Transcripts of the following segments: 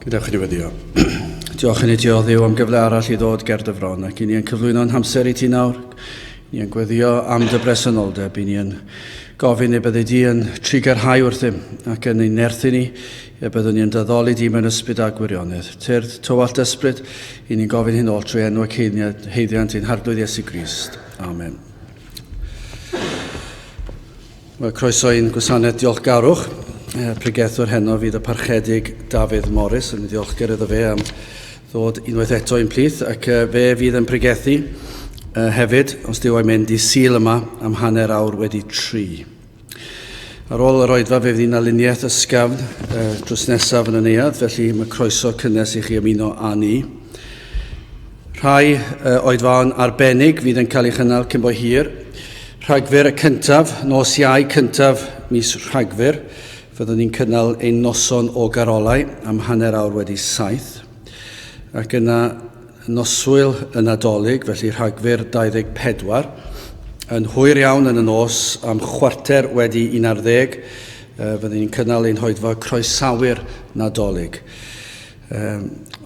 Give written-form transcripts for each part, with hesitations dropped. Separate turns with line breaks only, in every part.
Gadewch chi wedi o. Diolch yn ei Dduw am gyfle arall i ddod ger dy fron, ac i ni yn cyflwyno'n hamser i ti nawr. Ni yn gweddio am dy bresenoldeb, i ni yn gofyn ei byddu di yn trigarhau wrthym, ac yn ein nerthu ni, e byddwn ni yn dyddoli di mewn ysbryd a gwirionedd. Tyrd tywallt ysbryd, i ni'n gofyn hyn ôl trwy enw ac heiddiant i'n hardwydd Iesu Grist. Amen. Mae croeso i'n gwasanaeth Diolchgarwch. Pregethwr heno fydd y parchedig Dafydd Morris, yn ddiolchgar iddo fe am ddod unwaith eto i'n plith, ac fe fydd yn pregethu hefyd, os dyw ei mynd i Sul yma am hanner awr wedi 3. Ar ôl yr oedfa fe fydd hi'n aluniaeth ysgafn drws nesaf yn y neuadd, felly mae croeso cynnes i chi ymuno â ni. Rhai oedfaon arbennig fydd yn cael ei chynnal cyn bo hir. Rhagfyr y cyntaf, nos Iau cyntaf mis Rhagfyr, fyddwn ni'n cynnal ein noson o garolau am hanner awr wedi 7. Ac yna noswyl y Nadolig, felly Rhagfyr 24, yn hwyr iawn yn y nos am chwarter wedi 11, fyddwn ni'n cynnal ein hoedfa croesawu'r Nadolig.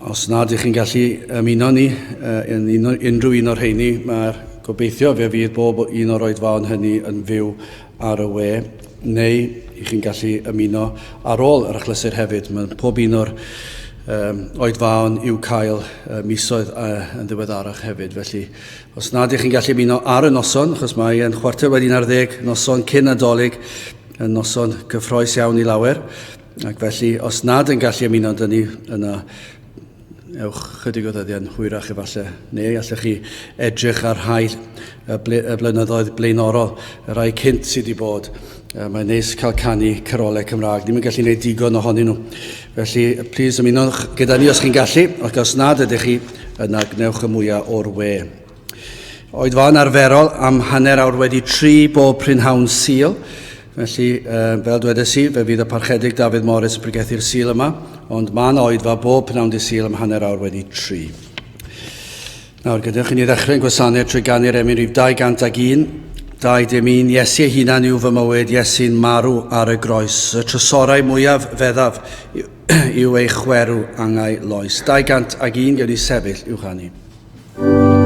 Os nad ych chi'n gallu ymuno ni yn unrhyw un o'r rheini, mae'r gobeithio fe fydd bob un o'r oedfaon hynny yn fyw ar y we, neu i chi'n gallu ymuno ar ôl yr achlysur hefyd. Mae pob un o'r oedfaon i'w cael misoedd yn ddiweddarach hefyd. Felly, os nad ych chi'n gallu ymuno ar y noson, achos mae yn chwarter wedi 11, noson cyn Nadolig, yn noson gyffroes iawn i lawer, ac felly, os nad yn gallu ymuno dyn ni yna, ewch chydig o ddyddiau'n hwyrach efallai, neu allech chi edrych ar rhai blynyddoedd blaenorol, y rai cynt sydd wedi bod. Mae'n neis cael canu carolau Cymraeg. Ni'n gallu gwneud digon ohonyn nhw. Felly, plis ymunwch gyda ni os chi'n gallu, ac os nad ydych chi, yna gnewch y mwyaf o'r we. Oedfa'n arferol am hanner awr wedi 3 bob prynhawn Sul. Felly, fel dwedes i, fe fydd y parchedig Dafydd Morris yn pregethu'r Sul yma, ond mae'n oedfa bob prynhawn di Sul am hanner awr wedi 3. Nawr, gydewch i ni ddechrau'n gwasanaeth trwy ganu'r emyn rhif 201, 2 Iesu ei hunan yw fy mywyd, Iesu'n marw ar y groes. Y trysorau mwyaf feddaf yw ei chwerw angau loes. 201 gewn ni sefyll i'w chanu.
Amen.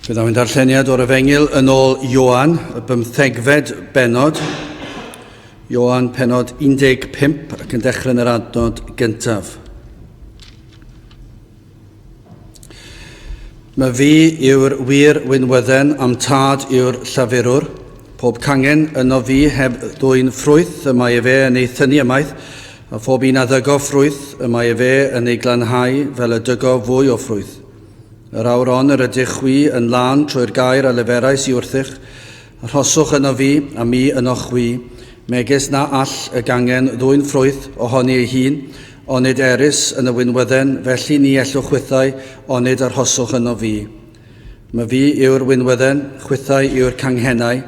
Bydd am darlleniad o'r Efengyl yn ôl Ioan, y 15fed benod. Ioan penod 15 ac yn dechrau yn yr adnod gyntaf. Mae fi yw'r wir wynwydden am tad yw'r llafurwr. Pob cangen yno fi heb ddwy'n ffrwyth, y mae fe yn ei thynnu ymaith, a phob un addygo ffrwyth, y mae fe yn ei glanhau fel y dygo fwy o ffrwyth. Yr awr on yr ydych chwi yn lan trwy'r gair a leferau sy wrthych, arhoswch yno fi a mi yno chwi, megis na all y gangen ddwy'n ffrwyth ohoni ei hun, onid erys yn y wynwydden, felly ni ellwch chwythau, onid arhoswch yno fi. Mae fi yw'r wynwydden, chwythau yw'r canghennau,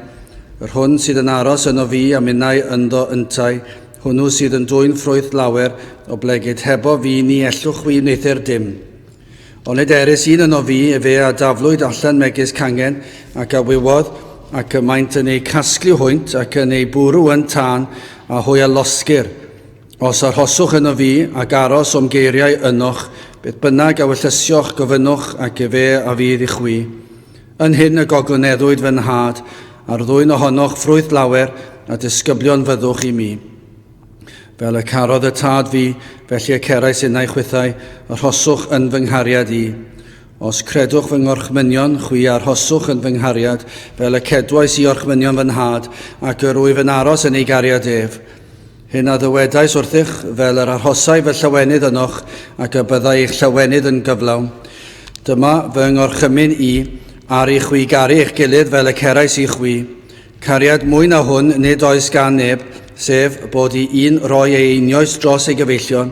yr hwn sydd yn aros yno fi a minnau ynddo yntau, hwnnw sydd yn dwy'n ffrwyth lawer, o blegyd hebo fi ni ellwch chwi wneithir dim. Onid erys un yno fi, fe a daflwyd allan megis cangen ac a wywodd ac y maent yn ei casglu hwynt ac yn ei bwrw yn tân a hwy a losgyr. Os arhoswch yno fi ac aros o'm geiriau ynoch, beth bynnag a wellysioch gofynwch ac fe a fydd i chwi. Yn hyn y goglyneddwyd fy nhad, ar ddwy'n ohonoch ffrwyth lawer a disgyblion fyddwch i mi. Fel y carodd y tad fi, felly y cerais innau chwythau, arhoswch yn fy nghariad i. Os credwch fy ngorchmynion, chwi arhoswch yn fy nghariad, fel y cedwais i orchmynion fy nhad, ac yr wyf yn aros yn ei gariad ef. Hyn a ddywedais wrthych, fel yr arhosau fy llawenydd ynoch, ac y byddai eich llawenydd yn gyflawn. Dyma fy ngorchymyn i, ar i chwi garu eich gilydd fel y cerais i chwi. Cariad mwy na hwn nid oes gan neb, sef bod i un roi ei unioes dros ei gyfeillion.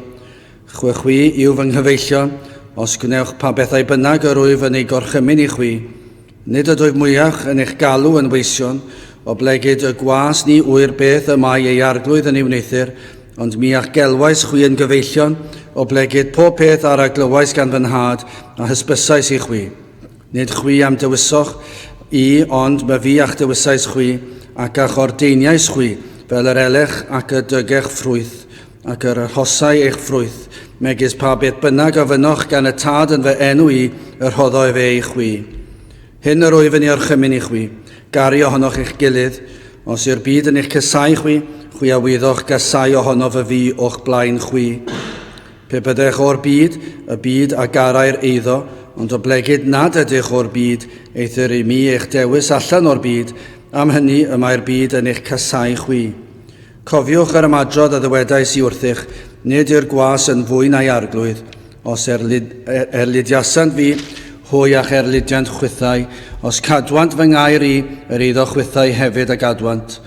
Chwi yw fy nghyfeillion, os gwnewch pa bethau bynnag yr wyf yn ei gorchymyn i chwi. Nid ydwyf mwyach yn eich galw yn weision, o blegyd y gwas ni wyr beth y mae ei arglwydd yn ei wneithir, ond mi a'ch gelwais chwi yn gyfeillion, o blegyd pob peth ar a glywais gan fy nhad a hysbysais i chwi. Nid chwi am dywysoch i, ond mae fi a'ch dywysais chwi, ac a'ch ordeiniais chwi, fel yr elech ac y dygech ffrwyth, ac yr arhosau eich ffrwyth, megis pa beth bynnag a fynoch gan y tad yn fy enw i, yr hoddo fe i chwi. Hyn yr wyf yn ei orchymyn i chwi, gari ohonoch eich gilydd, os yw'r byd yn eich cysau chwi, chwi a wyddoch gasau ohono fy fi o'ch blaen chwi. Pe byddech o'r byd, y byd a garair eiddo, ond o blegyd nad ydych o'r byd, eithir i mi eich dewis allan o'r byd, am hynny y mae'r byd yn eich casau chwi. Cofiwch yr ymadrodd a ddywedais i wrthych, nid yw'r gwas yn fwy na'i arglwydd, os erlydiasant fi, hwy a'ch erlydiant chwythau, os cadwant fy ngair i, yr iddo chwythau hefyd a gadwant.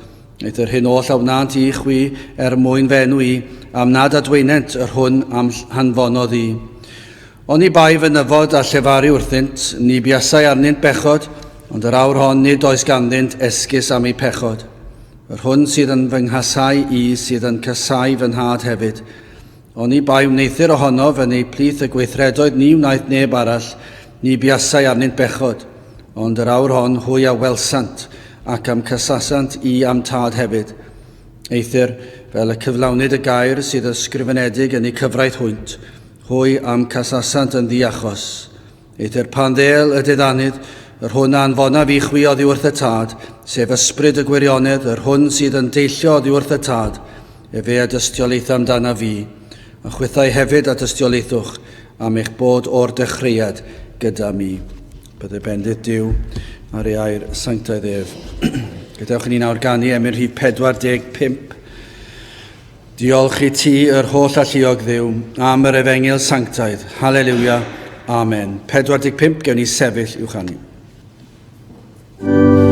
Eith yr hyn oll a wnant i chwi mwyn fenw i, am nad adweinent yr hwn am hanfonodd i. Oni bai fy nyfod a llefaru wrthynt, ni biasau arnynt bechod, ond yr awr hon nid oes ganddynt esgus am ei pechod. Yr hwn sydd yn fy nghasau i sydd yn casau fy nhad hefyd. Oni bai wneithir ohono fy neu plith y gweithredoedd ni wnaeth neb arall, ni biasau arnynt bechod. Ond yr awr hon hwy a welsant, ac am casasant i am tad hefyd. Eithir fel y cyflawnyd y gair sydd ysgrifenedig yn ei cyfraith hwynt, hwy am casasant yn ddiachos. Eithir pandel y diddynydd, yr hwn anfona fi chwi oddi wrth y tad, sef ysbryd y gwirionedd, yr hwn sydd yn deillio oddi wrth y tad, fe a dystiolaeth amdana fi, a chwythau hefyd a dystiolaethwch am eich bod o'r dechreuad gyda mi. Byddai bendith Duw ar ei air sanctaidd ef. Gadewch ni nawr ganu emyr rhif 45. Diolch i ti yr holl alluog Dduw am yr Efengyl sanctaidd. Halleluia. Amen. 45 gewn ni sefyll i'w chanu.
Amen.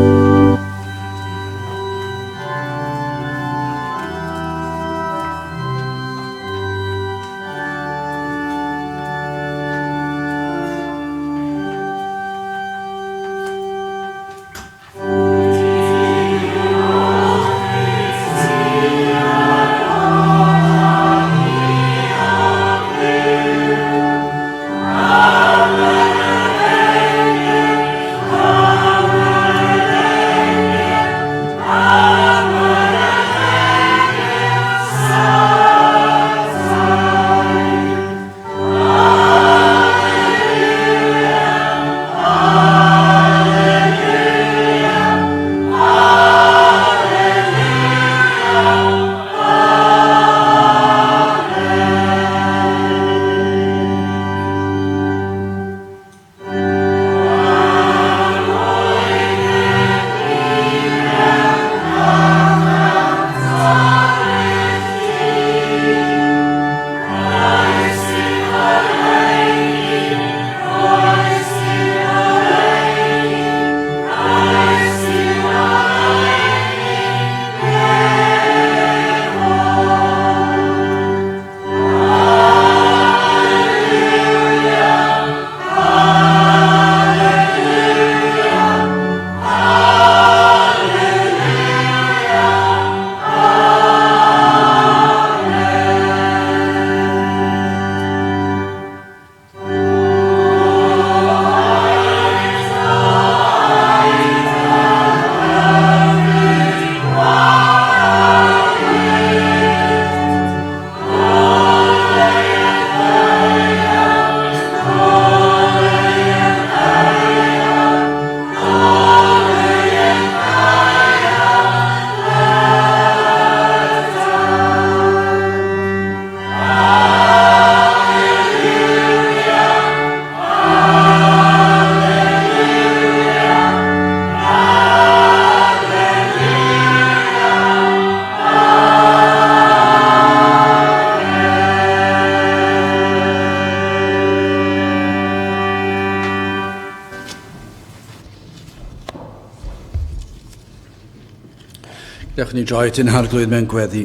Diolch ni droi ti'n harglwydd mewn gweddi.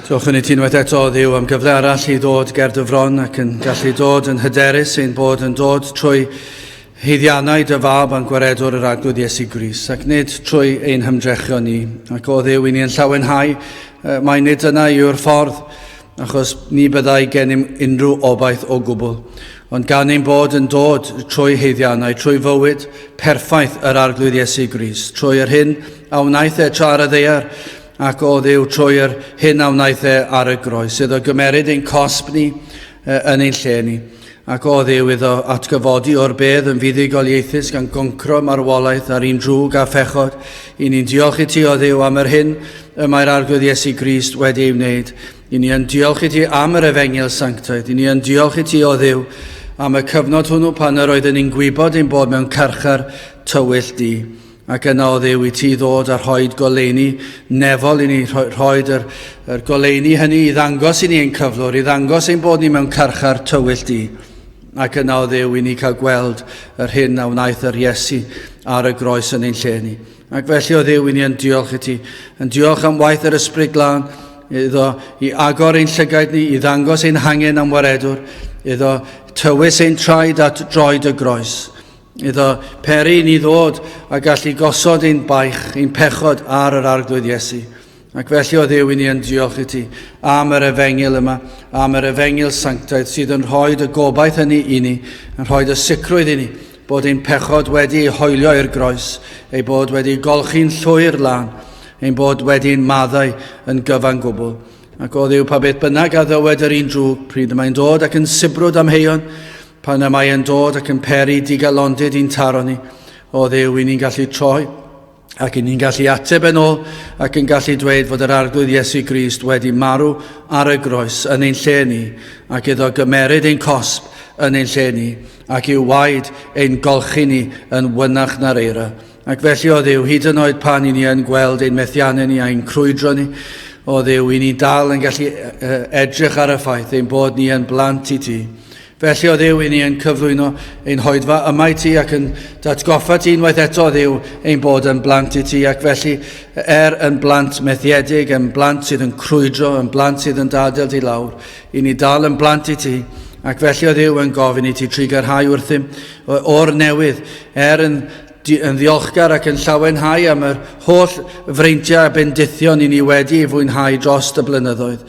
Diolch yn i ti unwaith eto o Dduw am gyfle arall i ddod ger dy fron ac yn gallu dod yn hyderus ein bod yn dod trwy heiddiannau dy fab a'n gwaredwr yr arglwydd Iesu Grist ac nid trwy ein hymdrechion ni. Ac o Dduw i ni yn llawenhau mae nid yna yw'r ffordd achos ni byddai gennym unrhyw obaith o gwbl. Ond gan ein bod yn dod trwy heiddiannau, trwy fywyd perffaith yr arglwydd Iesu Grist, trwy'r hyn a wnaeth e tra ar y ddaear, ac o Dduw trwy'r hyn a wnaeth e ar y groes, iddo gymeryd ein cosb ni yn ein lle ni, ac o Dduw iddo atgyfodi o'r bedd yn fuddugoliaethus gan goncro marwolaeth ar un drwg a phechod. I ni'n diolch i ti o Dduw am yr hyn y mae'r arglwydd Iesu Grist wedi ei wneud. I ni yn diolch i ti am yr efengyl sanctaidd. I ni yn diolch i ti o Dduw am y cyfnod hwnnw pan yr oedden ni'n gwybod ein bod mewn carchar tywyll di. Ac yna o Dduw i ti ddod a rhoid goleini nefol i ni rhoid yr goleini hynny i ddangos i ni ein cyflwr, i ddangos ein bod ni mewn carchar tywyll di. Ac yna o Dduw i ni cael gweld yr hyn a wnaeth yr Iesu ar y groes yn ein lle ni. Ac felly o Dduw i ni yn diolch i ti. Yn diolch am waith yr Ysbryd Glân, iddo i agor ein llygaid ni, i ddangos ein hangen am waredwr, iddo tywys ein traed at droed y groes, iddo peri ni ddod a gallu gosod ein baich, ein pechod ar yr arglwydd Iesu. Ac felly o Dduw i ni yn diolch i ti am yr efengyl yma, am yr efengyl sanctaidd sydd yn rhoi y gobaith hynny i ni, yn rhoi y sicrwydd i ni, bod ein pechod wedi ei hoelio i'r groes, ei bod wedi golchi'n llwyr lan, ein bod wedi'n maddau yn gyfan gwbl. Ac o Dduw pa beth bynnag a ddywed yr un drwg, pryd y mae'n dod ac yn sibrwd am heion, pan y mae'n dod ac yn peri digalondyd i'n taro ni, o Dduw i ni'n gallu troi, ac i ni'n gallu ateb yn ôl, ac yn gallu dweud fod yr arglwydd Iesu Grist wedi marw ar y groes yn ein lle ni, ac iddo gymeryd ein cosb yn ein lle ni, ac i'w waed ein golchi ni yn wynach na'r eira. Ac felly o Dduw, hyd yn oed pan i ni yn gweld ein methiannau ni a ein crwydro ni, o Dduw, i ni dal yn gallu edrych ar y ffaith ein bod ni yn blant i ti. Felly o Dduw, i ni yn cyflwyno ein hoedfa yma i ti ac yn datgoffa ti unwaith eto o Dduw ein bod yn blant i ti. Ac felly yn blant methiedig, yn blant sydd yn crwydro, yn blant sydd yn dadl i lawr, i ni dal yn blant i ti. Ac felly o Dduw yn gofyn i ti trigarhau wrthym o'r newydd yn ddiolchgar ac yn llawenhau am yr holl freintiau a bendithion i ni wedi ei fwynhau dros y blynyddoedd.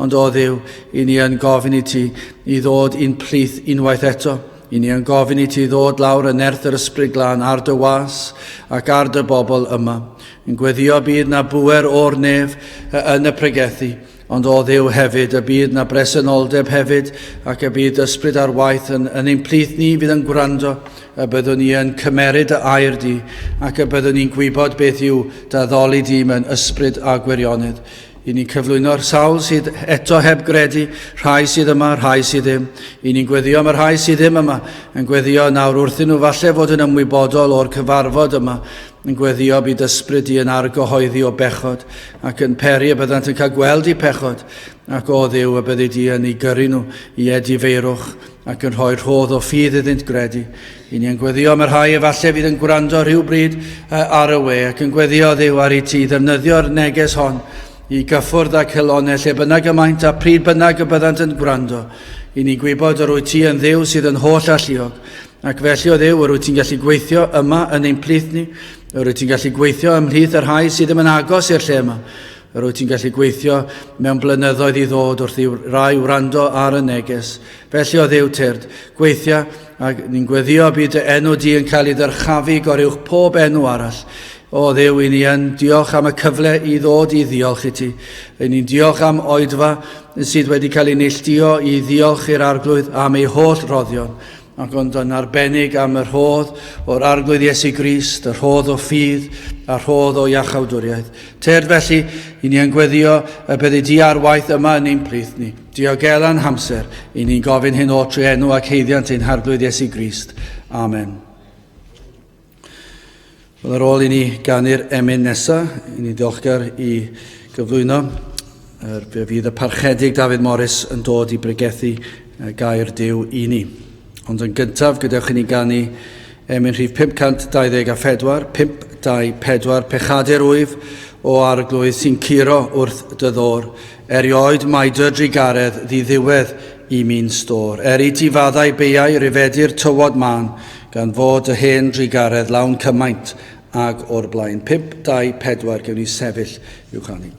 Ond o Dduw, i ni yn gofyn i ti i ddod i'n plith unwaith eto. I ni yn gofyn i ti ddod lawr yn nerth yr Ysbryd Glân ar dy was ac ar dy bobl yma. Yn gweddio bydd na bwer o'r nef yn y pregethu. Ond o Dduw hefyd, y bydd na bresenoldeb hefyd, ac y bydd ysbryd ar waith yn ein plith ni fydd yn gwrando, y byddwn ni yn cymeryd y air di, ac y byddwn ni'n gwybod beth yw daddoli di mewn ysbryd a gwirionedd. I ni'n cyflwyno'r sawl sydd eto heb gredu, rhai sydd yma, rhai sydd ddim. I ni'n gweddio am y rhai sydd ddim yma, yn gweddio nawr wrthyn nhw falle fod yn ymwybodol o'r cyfarfod yma, yn gweddio bydd ysbryd i yn argyhoeddi o bechod, ac yn peri y byddant yn cael gweld i pechod, ac o Dduw y byddi di yn ei gyrru nhw i edifeirwch, ac yn rhoi rhodd o ffydd iddynt gredu. I ni'n gweddio am y rhai efallai fydd yn gwrando rhywbryd ar y we, ac yn gweddio Dduw ar ei ti ddefnyddio'r neges hon, i gyffwrdd ac helonau lle bynnag y maint a pryd bynnag y byddant yn gwrando. I ni gwybod yr wyt ti yn Dduw sydd yn holl alluog. Ac felly o Dduw, yr wyt ti'n gallu gweithio yma yn ein plith ni. Yr wyt ti'n gallu gweithio ymhlith yr rhai sydd ddim yn agos i'r lle yma. Yr wyt ti'n gallu gweithio mewn blynyddoedd i ddod wrth i rai wrando ar y neges. Felly o Dduw tyrd, gweithio ac ni'n gweddio bydd y enw di yn cael ei ddyrchafu goruwch pob enw arall. O Dduw, i ni yn diolch am y cyfle i ddod i ddiolch i ti. I ni'n diolch am oedfa sydd wedi cael ei neilltio i ddiolch i'r arglwydd am ei holl roddion. Ac ond yn arbennig am yr rhodd o'r arglwydd Iesu Grist, yr rhodd o ffydd, a'r rhodd o iachawdwriaeth. Terd felly, i ni yn gweddio y byddi di ar waith yma yn ein plith ni. Diogelan hamser, i ni'n gofyn hyn o trwy enw ac heiddiant ein harglwydd Iesu Grist. Amen. Wel, ar ôl i ni ganu'r emyn nesaf, i ni ddiolchgar i gyflwyno, fydd y parchedig Dafydd Morris yn dod i bregethu gair Duw i ni. Ond yn gyntaf, gadewch i ni ganu emyn rhif 524, 2:4 Pechader wyf o arglwydd sy'n curo wrth dyddor, erioed maidr drigaredd ddiddiwedd I mi'n stor. I ti faddau beiau rifedir tywod man, gan fod y hen drigaredd lawn cymaint ag o'r blaen. 5:2:4 gewn ni sefyll i'w chanu.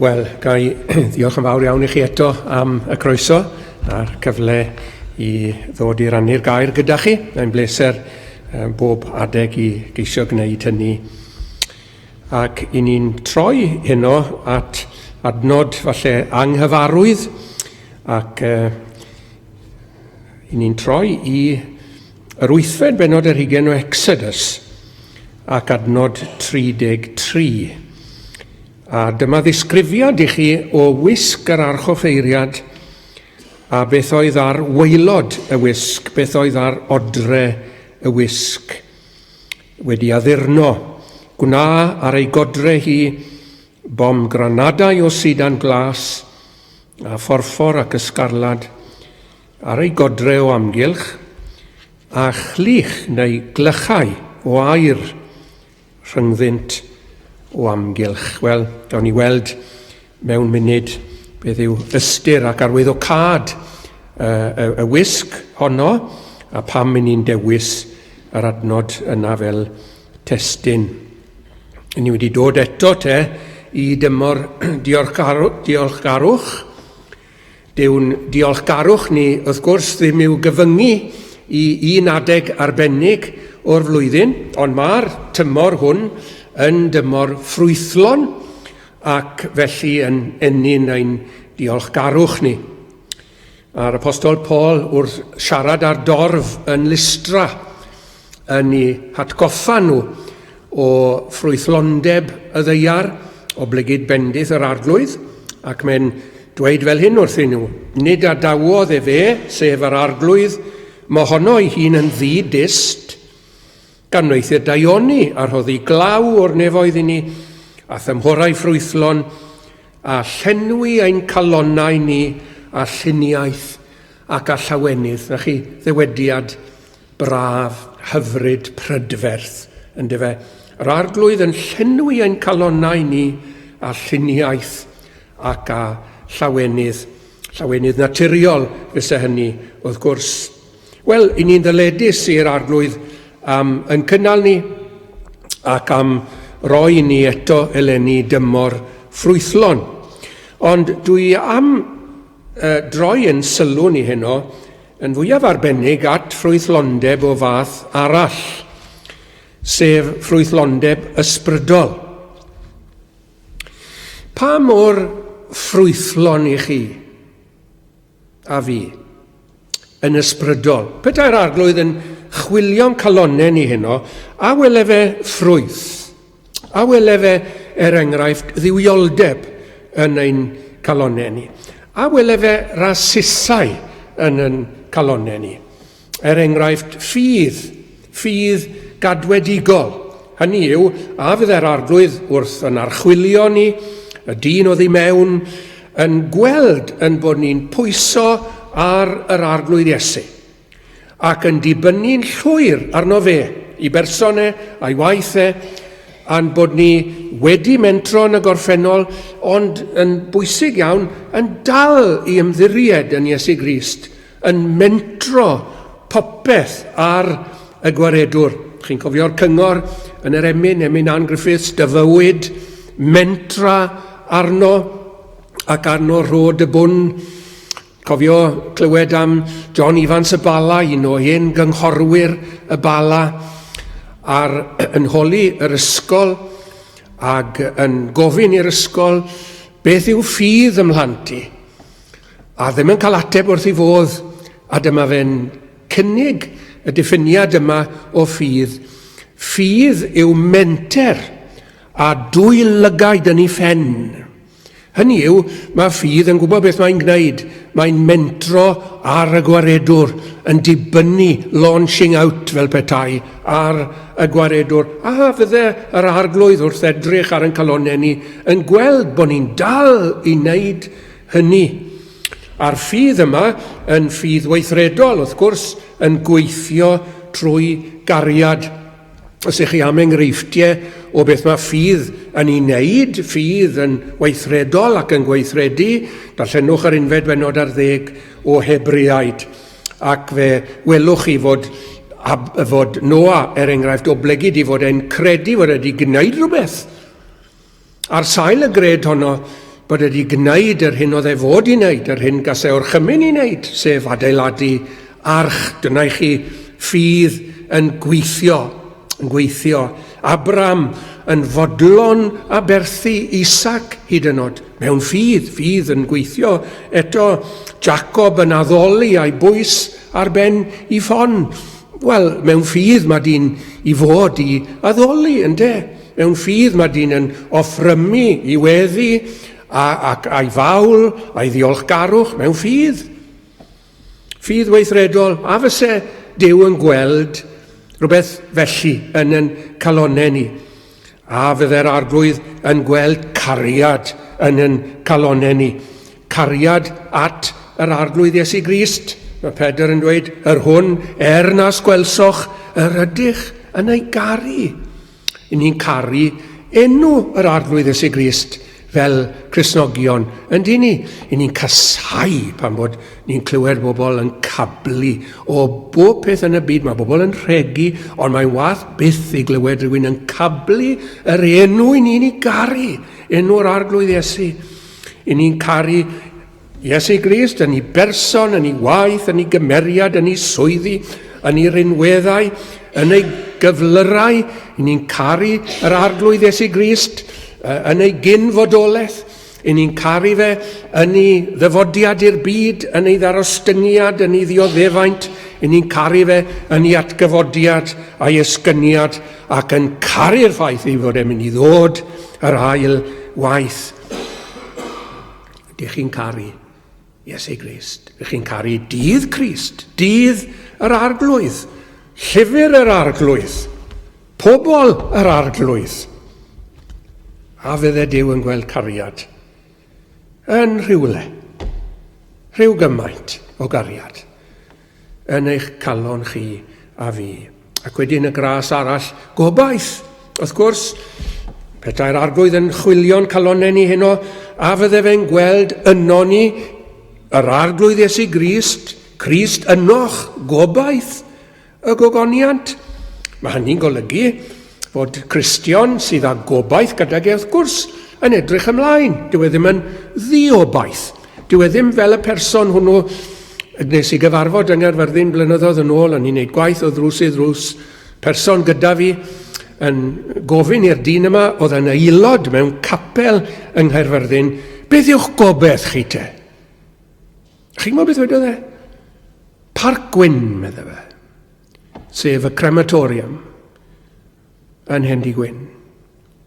Wel, ga I ddiolch yn fawr iawn I chi eto am y croeso a'r cyfle I ddod I rannu'r gair gyda chi. Mae'n bleser bob adeg I geisio gwneud hynny. Ac I ni'n troi heno at adnod falle anghyfarwydd ac I ni'n troi I yr 8fed bennod yr 20 o Exodus ac adnod 33. A dyma ddisgrifiad I chi o wisg yr archoffeiriad a beth oedd ar waelod y wisg, beth oedd ar odre y wisg wedi addurno. Gwna ar ei godre hi bom granadau o sidan glas a phorffor ac ysgarlad ar ei godre o amgylch a chlich neu glychau o air rhyngddynt o amgylch. Wel, gawn ni weld mewn munud beth yw ystyr ac arwyddocad y wisg honno a pam I ni'n dewis yr adnod yna fel testyn. Ni wedi dod eto I dymor diolchgarwch. Dyw'n diolchgarwch ni wrth gwrs ddim i'w gyfyngu I un adeg arbennig o'r flwyddyn, ond mae'r tymor hwn yn dymor ffrwythlon ac felly yn ennyn ein diolchgarwch ni. A'r apostol Paul wrth siarad ar dorf yn Listra yn ei hatgoffa nhw o Ffrwythlondeb y ddeiar, o blygyd bendith yr arglwydd, ac mae'n dweud fel hyn wrthyn nhw, nid adawodd fe, sef yr arglwydd, mae honno ei hun yn ddi-dist, gan weithio daioni a rhoddi glaw o'r nefoedd i ni, a thymhorau ffrwythlon, a llenwi ein calonnau ni, a lluniaeth ac a llawenydd. Na chi, ddewediad braf, hyfryd, prydferth, yn dyfe. Yr arglwydd yn llenwi ein calonnau ni, a lluniaeth ac a llawenydd naturiol fysa hynny, wrth gwrs. Wel, i ni'n ddyledus i'r arglwydd yn cynnal ni ac am roi ni eto eleni dymor ffrwythlon. Ond dwi am droi yn sylw ni heno yn fwyaf arbennig at ffrwythlondeb o fath arall, sef ffrwythlondeb ysbrydol. Pa mor ffrwythlon i chi a fi yn ysbrydol? Petai'r arglwydd yn chwilio'n calonnau ni heno, a wele fe ffrwyth, a wele fe enghraifft ddiwioldeb yn ein calonnau ni, a wele fe rasisau yn ein calonnau ni. Enghraifft ffydd gadwedigol. Hynny yw, a fydde'r arglwydd wrth yn archwilio ni, y dyn oedd i mewn, yn gweld yn bod ni'n pwyso ar yr arglwydd Iesu, ac yn dibynnu'n llwyr arno fe, i bersonau, a'i waithau, a'n bod ni wedi mentro yn y gorffennol, ond yn bwysig iawn, yn dal i ymddiried yn Iesu Grist, yn mentro popeth ar y gwaredwr. Chi'n cofio'r cyngor yn yr emyn Ann Griffiths, dyfywyd, mentra arno, ac arno rhod y bwn. Cofio clywed am John Evans y Bala, un o hen gynghorwyr y Bala, yn holi yr ysgol, ac yn gofyn i'r ysgol, beth yw ffydd ymhlanti? A ddim yn cael ateb wrth i fodd, a dyma fe'n cynnig y diffiniad yma o ffydd. Ffydd yw menter a dwy lygaid yn ei ffen. Hynny yw, mae ffydd yn gwybod beth mae'n gwneud. Mae'n mentro ar y gwaredwr, yn dibynnu, launching out fel petai, ar y gwaredwr. A fydde yr arglwydd wrth edrych ar ein calonnau ni yn gweld bod ni'n dal i wneud hynny. A'r ffydd yma yn ffydd weithredol, wrth gwrs, yn gweithio trwy gariad. Os ych chi am enghreifftiau o beth mae ffydd yn ei wneud, ffydd yn weithredol ac yn gweithredu, darllenwch yr unfed bennod ar 10 o Hebriaid, ac fe welwch chi fod Noa, enghraifft, oblygyd i fod e'n credu fod wedi gwneud rhywbeth. Ar sail y gred honno, bod wedi gwneud yr hyn oedd e fod i wneud, yr hyn gasau o'r chymyn i wneud, sef adeiladu arch. Dyna i chi ffydd yn gweithio. Abram yn fodlon a berthu Isaac hyd yn oed, mewn ffydd yn gweithio. Eto, Jacob yn addoli a'i bwys ar ben i ffon. Wel, mewn ffydd mae dyn i fod i addoli, ynde? Mewn ffydd mae dyn yn offrymu i weddi ac a'i fawl, a'i ddiolchgarwch, mewn ffydd. Ffydd weithredol, a fyse Duw yn gweld rhywbeth felly yn ein calonnau ni. A fydde'r arglwydd yn gweld cariad yn ein calonnau ni. Cariad at yr arglwydd Iesu Grist. Mae Pedr yn dweud, yr hwn, nas gwelsoch, yr ydych yn ei garu. I ni'n caru enw yr arglwydd Iesu Grist fel Cristnogion. Yndi ni, i ni'n casau pan bod ni'n clywed bobl yn cablu o bob peth yn y byd. Mae bobl yn rhegi, ond mae'n wath byth i glywed rhywun yn cablu yr enw i ni'n ei garu, enw'r arglwydd Iesu. I ni'n caru Iesu Grist yn ei berson, yn ei waith, yn ei gymeriad, yn ei swyddi, yn ei rinweddau, yn ei gyflyrau. I ni'n caru yr arglwydd Iesu Grist yn ei gynfodolaeth. I ni'n caru fe yn ei ddyfodiad i'r byd, yn ei ddarostyngiad, yn ei ddioddefaint, 'y ni'n caru fe yn ei atgyfodiad a'i esgyniad ac yn caru'r ffaith ei fod e'n mynd i ddod yr ail waith. Ydych chi'n caru Iesu Grist? Ydych chi'n caru dydd Crist, dydd yr arglwydd, llyfr yr arglwydd, pobl yr arglwydd? A fydde Duw yn gweld cariad yn rhywle, rhyw gymaint o gariad yn eich calon chi a fi. Ac wedyn y gras arall, gobaith. Wrth gwrs, petai'r arglwydd yn chwilio'n calonau ni heno, a fydde fe'n gweld yno ni yr arglwydd Iesu Grist, Crist ynoch, gobaith y gogoniant. Mae hynny'n golygu fod Cristion sydd â gobaith gydag wrth gwrs yn edrych ymlaen. Dyw e ddim yn ddiobaith. Dyw e ddim fel y person hwnnw nes i gyfarfod yng Nghaerfyrddin blynyddoedd yn ôl, a ni'n gwneud gwaith o ddrws i ddrws, person gyda fi yn gofyn i'r dyn yma, oedd yn aelod mewn capel yng Nghaerfyrddin, beth yw'ch gobeith chi te? Chi'n gwybod beth wedodd e? Parc Gwyn, medda fe, sef y crematorium yn Hendy Gwyn.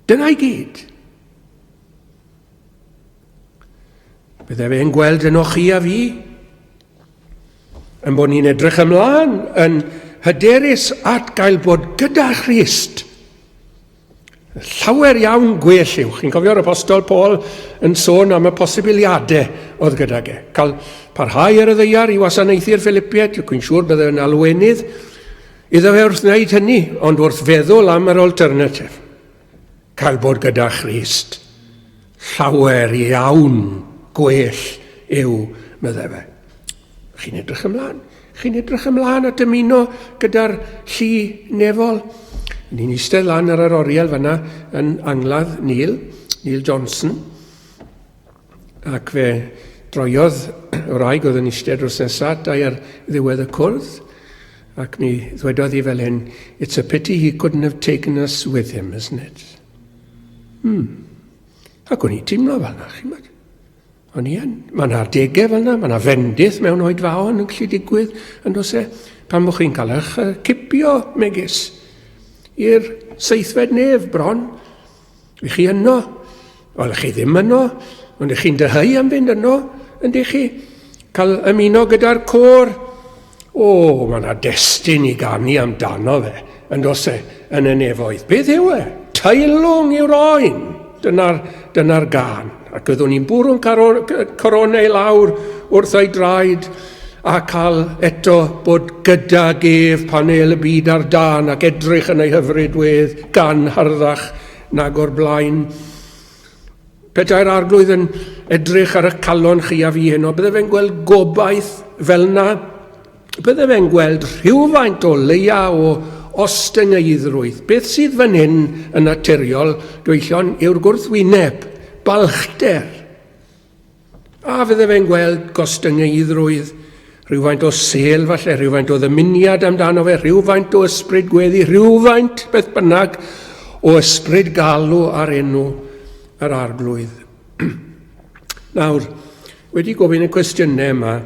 Dyna i gyd. Bydde fe'n gweld yno chi a fi, yn bod ni'n edrych ymlaen yn hyderus at gael bod gyda Christ. Llawer iawn gwell yw. Chi'n cofio'r apostol Paul yn sôn am y posibiliadau oedd gyda ge. Cael parhau ar y ddeiar i wasanaethu'r Philippiaid, dwi'n siŵr bydde yn alwenydd, iddo fe wrth wneud hynny, ond wrth feddwl am yr alternatif. Cael bod gyda Christ. Llawer iawn gwell yw, medde fe. Chi'n edrych ymlaen. Chi'n edrych ymlaen at ymuno gyda'r llu nefol. Ni'n eistedd lan ar yr oriel fyna yn angladd Neil Johnson. Ac fe droiodd o raig oedd yn eistedd dros nesaf ar ddiwedd y cwrdd. Ac mi ddwedodd hi fel hyn, it's a pity he couldn't have taken us with him, isn't it? Ac o'n i teimlo fel na, chi'n meddwl. O'n i yn. Mae yna adegau fel yna, mae yna fendith mewn oedfaon yn gallu digwydd, yn dos e, pan mwch chi'n cael eich cipio megis i'r seithfed nef bron. Ych chi yno, wel ych chi ddim yno, ond ych chi'n dyhau am fynd yno, yn ddech chi cael ymuno gyda'r côr. Mae yna destun i ganu amdano fe, yn dos e, yn y nefoedd. Beth yw e? Tailwng yw'r oen. Dyna'r gan. Ac oeddwn ni'n bwrw'n coronau lawr wrth ei draed a cael eto bod gyda gef panel y byd ar dan ac edrych yn ei hyfrydwydd gan harddach nag o'r blaen. Petai'r arglwydd yn edrych ar y calon chi a fi heno, bydde fe'n gweld gobaith fel na, bydde fe'n gweld rhywfaint o leia o ostyngeidrwydd. Beth sydd fan hyn yn naturiol, dweillon, yw'r gwrthwyneb, balchder. A fydde fe'n gweld gostyngeidrwydd, rhywfaint o sel falle, rhywfaint o ddymuniad amdano fe, rhywfaint o ysbryd gweddi, rhywfaint beth bynnag o ysbryd galw ar enw yr arglwydd. Nawr, wedi gofyn y cwestiynau yma,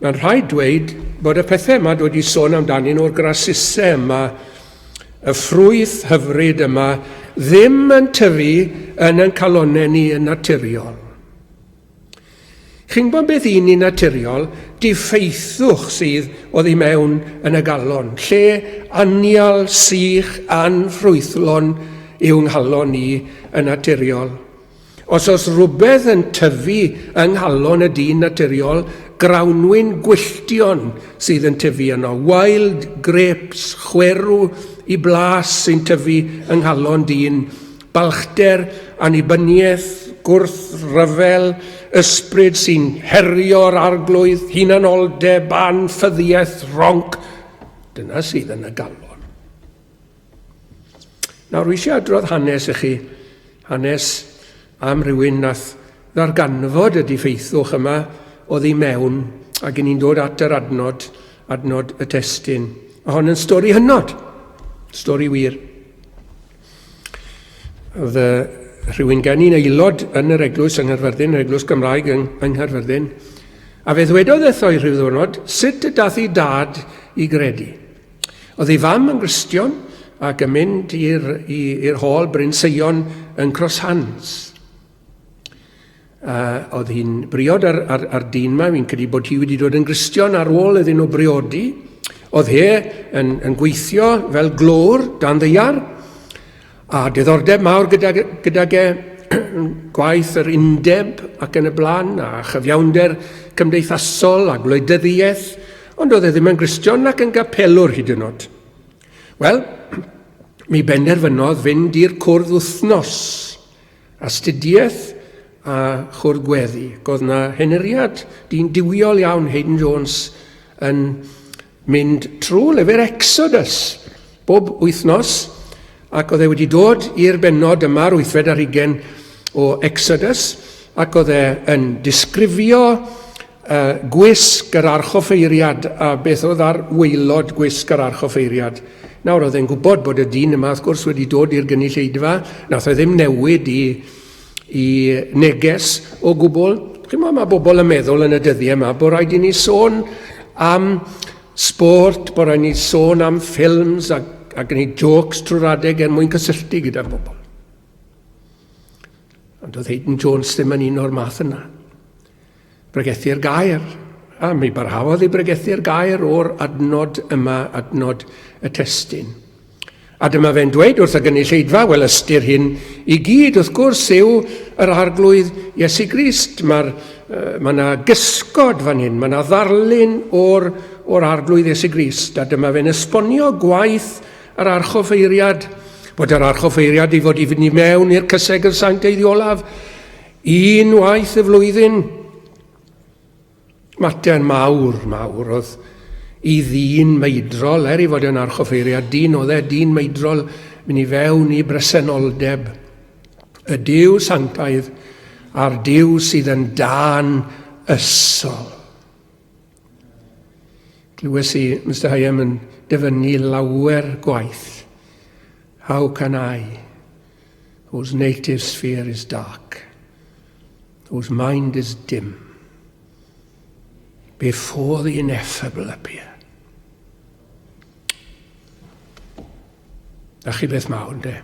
mae'n rhaid dweud bod y pethau yma wedi sôn amdanyn o'r grasusau yma, y ffrwyth hyfryd yma, ddim yn tyfu yn ein calonau ni yn naturiol. Chi'n gwybod beth un i naturiol? Diffeithwch sydd oddi mewn yn y galon. Lle anial, sych, anffrwythlon yw nghalon ni yn naturiol. Os oes rhywbeth yn tyfu yng nghalon y dyn naturiol, grawnwyn gwylltion sydd yn tyfu yno. Wild grapes, chwerw i blas sy'n tyfu yng nghalon dyn. Balchder, annibyniaeth, gwrthryfel, ysbryd sy'n herio'r arglwydd, hunanoldeb, anffyddiaeth, ronc. Dyna sydd yn y galon. Nawr, wi eisiau adrodd hanes i chi, hanes am rywun nath ddarganfod y diffeithwch yma oedd i mewn, ac ni'n dod at yr adnod y testyn. A hon yn stori hynod, stori wir. Oedd rhywun gen i'n aelod yn yr eglwys yng Nghaerfyrddin, yr eglwys Gymraeg yng Nghaerfyrddin, a fe ddwedodd etho i rhyw ddwrnod, sut y dath i dad i gredu. Oedd ei fam yn Gristion ac yn mynd i'r hôl Bryn Seion yn Crosshans. Oedd hi'n briod ar dyn yma, fi'n credu bod hi wedi dod yn Gristion ar ôl iddyn nhw briodi. Oedd he yn gweithio fel glôr dan ddaear, a diddordeb mawr gydag gwaith yr undeb ac yn y blaen, a chyfiawnder cymdeithasol a gwleidyddiaeth, ond oedd e ddim yn Gristion ac yn gapelwr hyd yn oed. Wel, mi benderfynodd fynd i'r cwrdd wythnos, astudiaeth a chwrdd gweddi. Oedd yna heneriad dyn diwiol iawn Hayden Jones yn mynd trwy lyfr Exodus bob wythnos, ac oedd e wedi dod i'r bennod yma'r 8 o Exodus, ac oedd e yn disgrifio gwisg yr archoffeiriad a beth oedd ar waelod gwisg yr archoffeiriad. Nawr oedd e'n gwybod bod y dyn yma, wrth gwrs, wedi dod i'r gynulleidfa, nath oedd ddim newid i neges o gwbl. Mae bobl yn meddwl yn y dyddiau yma bod rhaid i ni sôn am sport, bod rhaid i ni sôn am ffilms a gwneud jokes trwy'r adeg mwyn cysylltu gyda bobl. Ond oedd Hayden Jones ddim yn un o'r math yna. Bregethu'r gair, a mi barhaodd i bregethu'r gair o'r adnod yma, adnod y testun. A dyma fe'n dweud wrth y gynulleidfa, wel ystyr hyn i gyd, wrth gwrs, yw yr arglwydd Iesu Grist. Mae yna gysgod fan hyn, mae yna ddarlun o'r arglwydd Iesu Grist, a dyma fe'n esbonio gwaith yr archoffeiriad, bod yr archoffeiriad i fod i fynd i mewn i'r cyseg yr sanctaidd olaf, unwaith y flwyddyn. Mater mawr oedd i ddyn meidrol, i fod yn archoffeiriad, dyn meidrol mynd i fewn i bresenoldeb, y Duw sanctaidd a'r Duw sydd yn dan ysol. Glywes i, Mr. Hayem yn dyfynnu lawer gwaith. How can I, whose native sphere is dark, whose mind is dim, before the ineffable appear. A chi beth mawr, de?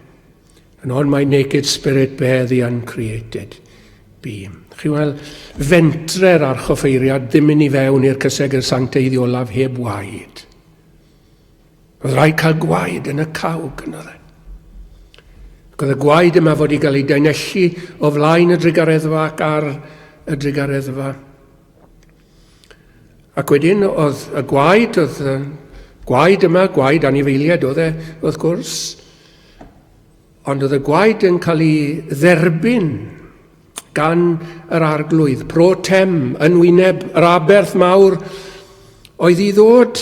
And on my naked spirit bear the uncreated beam. Chi weld, fentre'r archoffeiriad ddim yn i fewn i'r cyseg yr sanctaidd olaf heb waed. Oedd rhaid cael gwaed yn y cawg yno dde. Oedd y gwaed yma fod i gael ei daenellu o flaen y drigareddfa ac ar y drigareddfa. Ac wedyn oedd y gwaed yma, gwaed anifeiliad oedd e, wrth gwrs, ond oedd y gwaed yn cael ei dderbyn gan yr arglwydd, pro tem, yn wyneb yr aberth mawr oedd i ddod.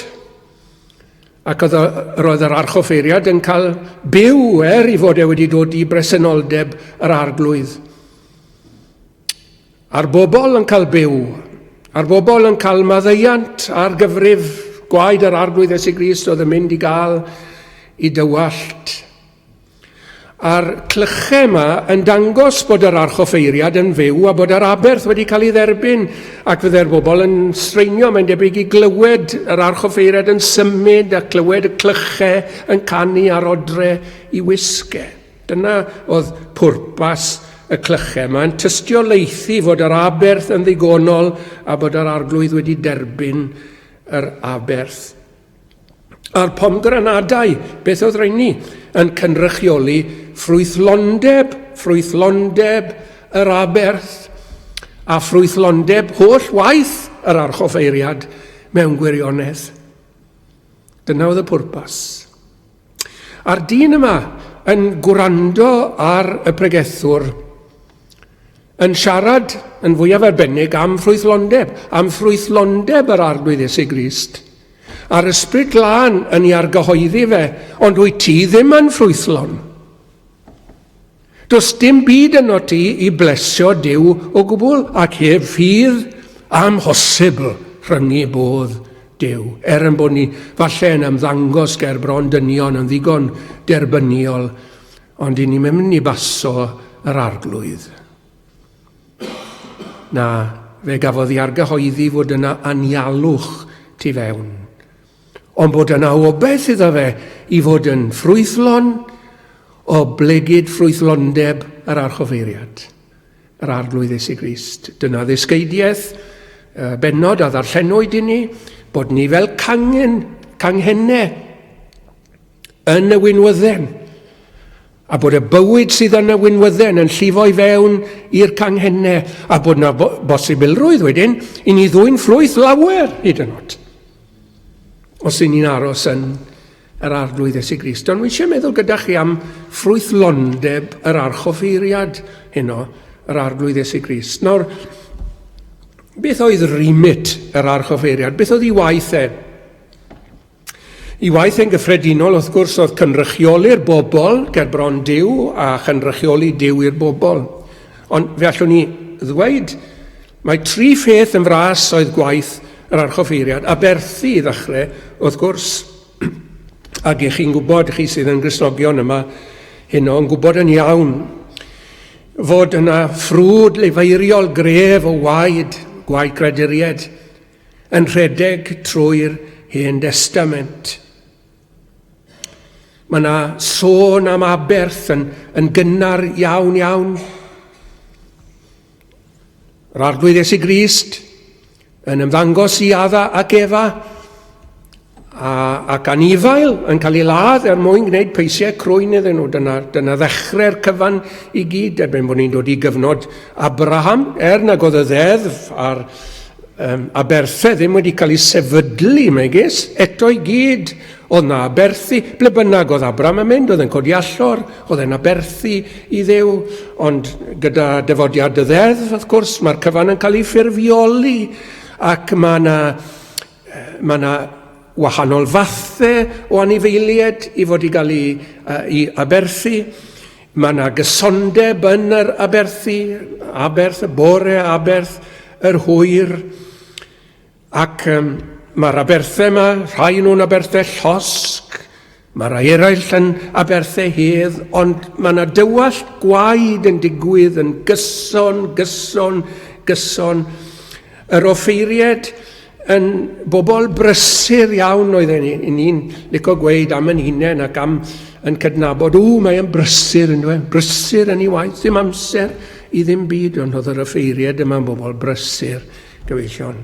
Ac roedd yr archoffeiriad yn cael byw i fod e wedi dod i bresenoldeb yr arglwydd. A'r bobl yn cael byw, a'r bobl yn cael maddeiant ar gyfrif gwaed yr arglwydd Iesu Grist oedd yn mynd i gael i dywallt. A'r clychau yma yn dangos bod yr archoffeiriad yn fyw a bod yr aberth wedi cael ei dderbyn, ac fydde'r bobl yn streinio, mae'n debyg i glywed yr archoffeiriad yn symud a clywed y clychau yn canu ar odre i wisgau. Dyna oedd pwrpas y clychau yma, yn tystiolaethu fod yr aberth yn ddigonol a bod yr arglwydd wedi derbyn yr aberth. A'r pomgranadau, beth oedd rhaid yn cynrychioli Ffrwythlondeb yr aberth, a Ffrwythlondeb holl waith yr archoffeiriad mewn gwirionedd. Dyna oedd y pwrpas. A'r dyn yma yn gwrando ar y pregethwr, yn siarad yn fwyaf arbennig am Ffrwythlondeb yr arglwydd Iesu Grist. A'r ysbryd glân yn ei argyhoeddi fe, ond wyt ti ddim yn ffrwythlon. Does dim byd yno ti i blesio Duw o gwbl, ac heb ffydd amhosibl rhyngu bodd Duw. Yn bod ni falle yn ymddangos ger bron dynion yn ddigon derbyniol, ond i ni mynd i baso yr arglwydd. Na, fe gafodd ei argyhoeddi fod yna anialwch tu fewn. ond bod yna obaith iddo fe i fod yn ffrwythlon o blegyd Ffrwythlondeb yr archoffeiriad, yr arglwydd Iesu Grist. Dyna ddisgeidiaeth bennod a ddarllenwyd i ni, bod ni fel canghennau yn y wynwydden, a bod y bywyd sydd yn y wynwydden yn llifo i fewn i'r canghennau, a bod yna bosibilrwydd wedyn i ni ddwy'n ffrwyth lawer hyd yn oed, os i ni'n aros yn yr arglwydd Iesu Grist. Ond wi eisiau meddwl gyda chi am Ffrwythlondeb yr archoffeiriad heno, yr arglwydd Iesu Grist. Nawr, beth oedd remit yr archoffeiriad? Beth oedd ei waith e? Ei waith e'n gyffredinol, wrth gwrs, oedd cynrychioli'r bobl ger bron Duw a chynrychioli Duw i'r bobl. Ond fe allwn ni ddweud, mae 3 pheth yn fras oedd gwaith yr archoffeiriad. Aberthu i ddechrau, wrth gwrs, ac i chi'n gwybod, chi sydd yn Gristnogion yma, heno, yn gwybod yn iawn, fod yna ffrwd leifeiriol gref o waed creduried, yn rhedeg trwy'r Hen Testament. Mae yna sôn am aberth yn gynnar iawn. Yr arglwydd Iesu Grist yn ymddangos i Adda ac Efa, ac anifael yn cael ei ladd mwyn gwneud peisiau crwyn iddyn nhw. Dyna ddechrau'r cyfan i gyd, erbyn bod ni'n dod i gyfnod Abraham, nag oedd y ddeddf a'r aberthau ddim wedi cael ei sefydlu megis, eto i gyd oedd na aberthu. Ble bynnag oedd Abraham yn mynd, oedd yn codi allor, oedd e'n aberthu i Dduw, ond gyda dyfodiad y ddeddf, wrth gwrs, mae'r cyfan yn cael ei ffurfioli, ac mae yna wahanol fathau o anifeiliaid i fod i gael ei aberthu. Mae yna gysondeb yn yr aberthu, aberth y bore, aberth yr hwyr, ac mae'r aberthau yma, rhai nhw'n aberthau llosg, mae rai eraill yn aberthau hedd, ond mae yna dywallt gwaed yn digwydd yn gyson. Yr offeiriad yn bobl brysur iawn oedd ni'n licio gweud am yn hunain ac am yn cydnabod, mae'n brysur yn dweud, brysur yn ei waith, ddim amser i ddim byd, ond oedd yr offeiriad yma'n bobl brysur, gyfeillion.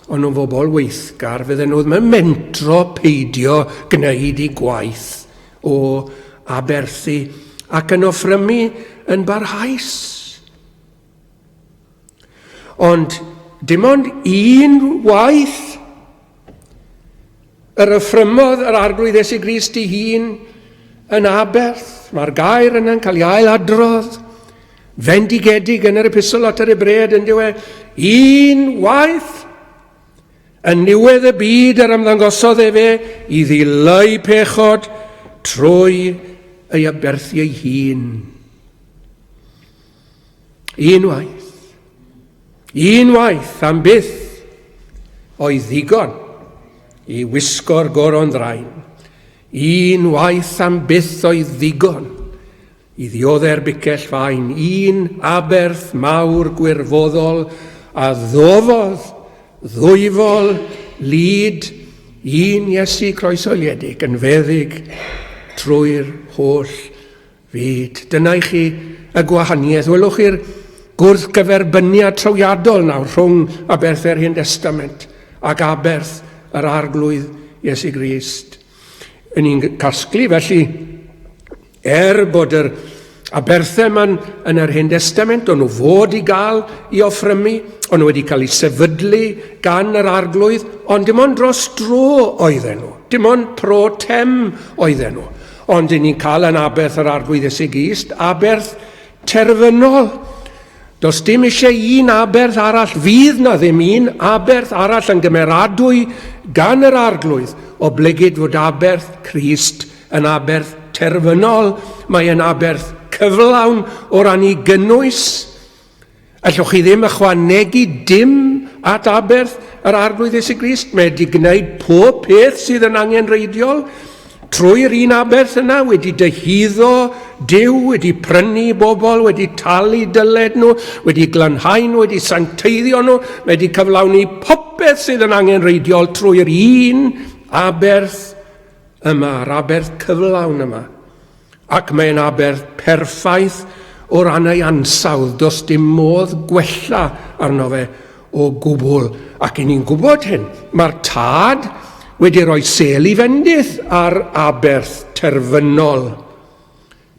Ond nhw'n bobl weithgar, fydden nhw ddim yn mentro peidio gwneud ei gwaith o aberthu ac yn offrymu yn barhaus. Ond dim ond un waith yr offrymodd yr arglwydd Iesu Grist ei hun yn aberth. Mae'r gair yna'n cael ei ailadrodd, fendigedig yn yr epistol at yr Hebreed yn diwedd, un waith yn niwedd y byd yr ymddangosodd fe i ddileu pechod trwy ei aberthu ei hun. Un waith am byth oedd ddigon i wisgo'r goron ddraen. Un waith am byth oedd ddigon i ddiodde'r bicell fain. Un aberth mawr gwirfoddol a ddofodd, ddwyfol, lyd, un Iesu croesoliedig yn feddyg trwy'r holl fyd. Dyna i chi y gwahaniaeth. Welwch chi'r gwrthgyferbyniad trawiadol nawr rhwng aberth yr Hen Testament ac aberth yr arglwydd Iesu Grist. Yn ni'n casglu felly bod yr aberthau yma yn yr Hen Testament, o'n nhw fod i gael i offrymu, o'n nhw wedi cael ei sefydlu gan yr arglwydd, ond dim ond dros dro oedden nhw, dim ond pro tem oedden nhw. Ond ni'n cael yn aberth yr arglwydd Iesu Grist, aberth terfynol. Does dim eisiau un aberth arall, fydd na ddim un aberth arall yn gymeradwy gan yr arglwydd o blegyd fod aberth Crist yn aberth terfynol. Mae yn aberth cyflawn o ran i gynnwys. Allwch chi ddim ychwanegu dim at aberth yr arglwydd Iesu Grist. Mae wedi gwneud pob peth sydd yn angenreidiol trwy'r un aberth yna, wedi dehyddo Duw, wedi prynu bobl, wedi talu dyled nhw, wedi glanhau nhw, wedi sancteiddio nhw, wedi cyflawni popeth sydd yn angenreidiol trwy'r un aberth yma, yr aberth cyflawn yma. Ac mae'n aberth perffaith o ran ei ansawdd. Does dim modd gwella arno fe o gwbl. Ac i ni'n gwybod hyn, mae'r tad wedi rhoi sel i fendith ar aberth terfynol.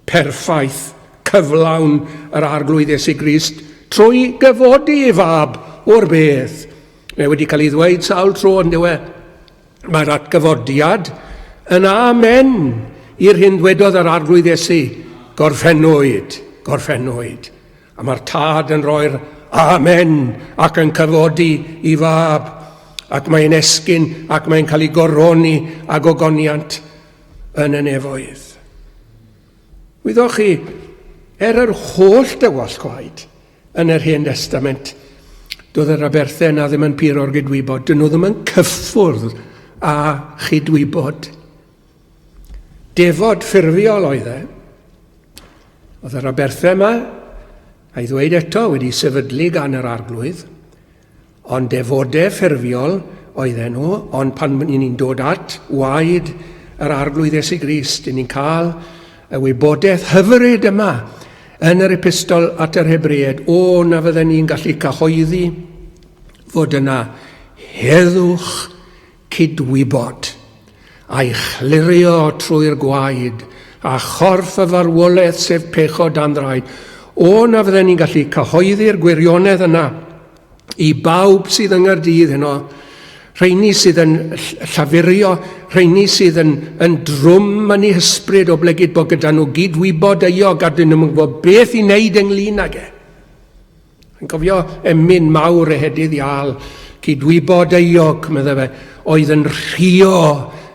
Perffaith, cyflawn yr arglwydd Iesu Grist trwy gyfodi ei fab o'r beth. Mae wedi cael ei ddweud sawl tro yn diwe. Mae'r atgyfodiad yn amen i'r hyn dwedodd yr arglwydd Iesu. Gorffennwyd, gorffennwyd. A mae'r tad yn rhoi'r amen ac yn cyfodi i fab. Ac mae'n esgyn ac mae'n cael ei goroni a gogoniant yn y nefoedd. Wyddwch chi, yr holl dywall gwaed yn yr Hen Testament, doedd yr aberthau yna ddim yn pur o'r gydwybod. Dyn nhw ddim yn cyffwrdd a chydwybod. Defod ffurfiol oedd e. Oedd yr aberthau yma, a'i ddweud eto, wedi sefydlu gan yr arglwydd, ond defodau ffurfiol oedd nhw, ond pan ni'n dod at waed yr arglwydd Iesu Grist, ni'n cael y wybodaeth hyfryd yma yn yr epistol at yr Hebreaid, na fydden ni'n gallu cyhoeddi fod yna heddwch cydwybod a'i chlirio trwy'r gwaed a chorff y farwolaeth sef pechod andraid. Na fydden ni'n gallu cyhoeddi'r gwirionedd yna i bawb sydd yng Nghaerdydd heno, rheini sydd yn llafurio, rheini sydd yn drwm yn ei hysbryd o blegyd bod gyda nhw gydwybod euog a dyn nhw'n gwybod beth i wneud ynglyn ag e. Yn cofio emyn mawr ehedydd ial, cydwybod euog, medda fe, oedd yn rhio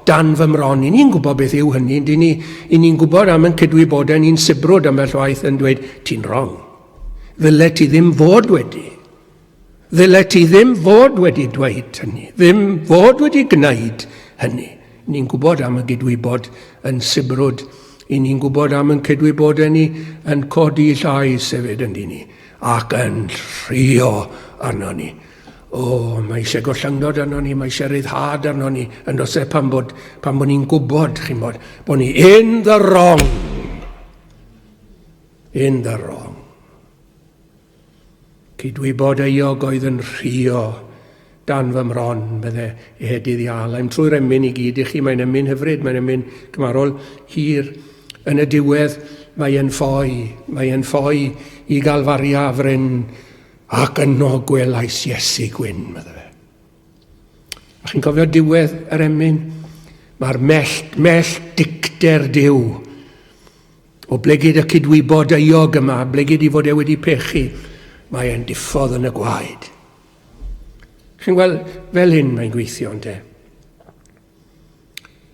dan fy mron. Ni'n gwybod beth yw hynny, ni'n gwybod am yn cydwybodau, ni'n sibrwd am bell waith yn dweud, ti'n wrong. Ddyle ti ddim fod wedi. Ddyle ti ddim fod wedi dweud hynny, ddim fod wedi gwneud hynny. Ni'n gwybod am y gydwybod yn sibrwd, ni'n gwybod am y cydwybodau ni yn codi llais hefyd yn ni, ac yn rhio arno ni. Mae eisiau gollyngdod arno ni, mae eisiau ryddhad arno ni, yn os e pan bod ni'n gwybod, chi'n bod ni in the wrong. In the wrong. Cydwybod euog oedd yn rhio dan fy mron, bydde ehedydd ial. A'n trwy'r emyn i gyd i chi, mae'n emyn hyfryd, mae'n emyn cymarol hir. Yn y diwedd, mae'n ffoi i gael fariafryn ac yno gwelais Iesu gwyn, bydde fe. A chi'n cofio diwedd yr emyn? Mae'r mell dicter Duw o blegyd y cydwybod euog yma, blegyd i fod e wedi pechu, mae e'n diffodd yn y gwaed. Chi'n gweld, fel hyn mae'n gweithio, ynde?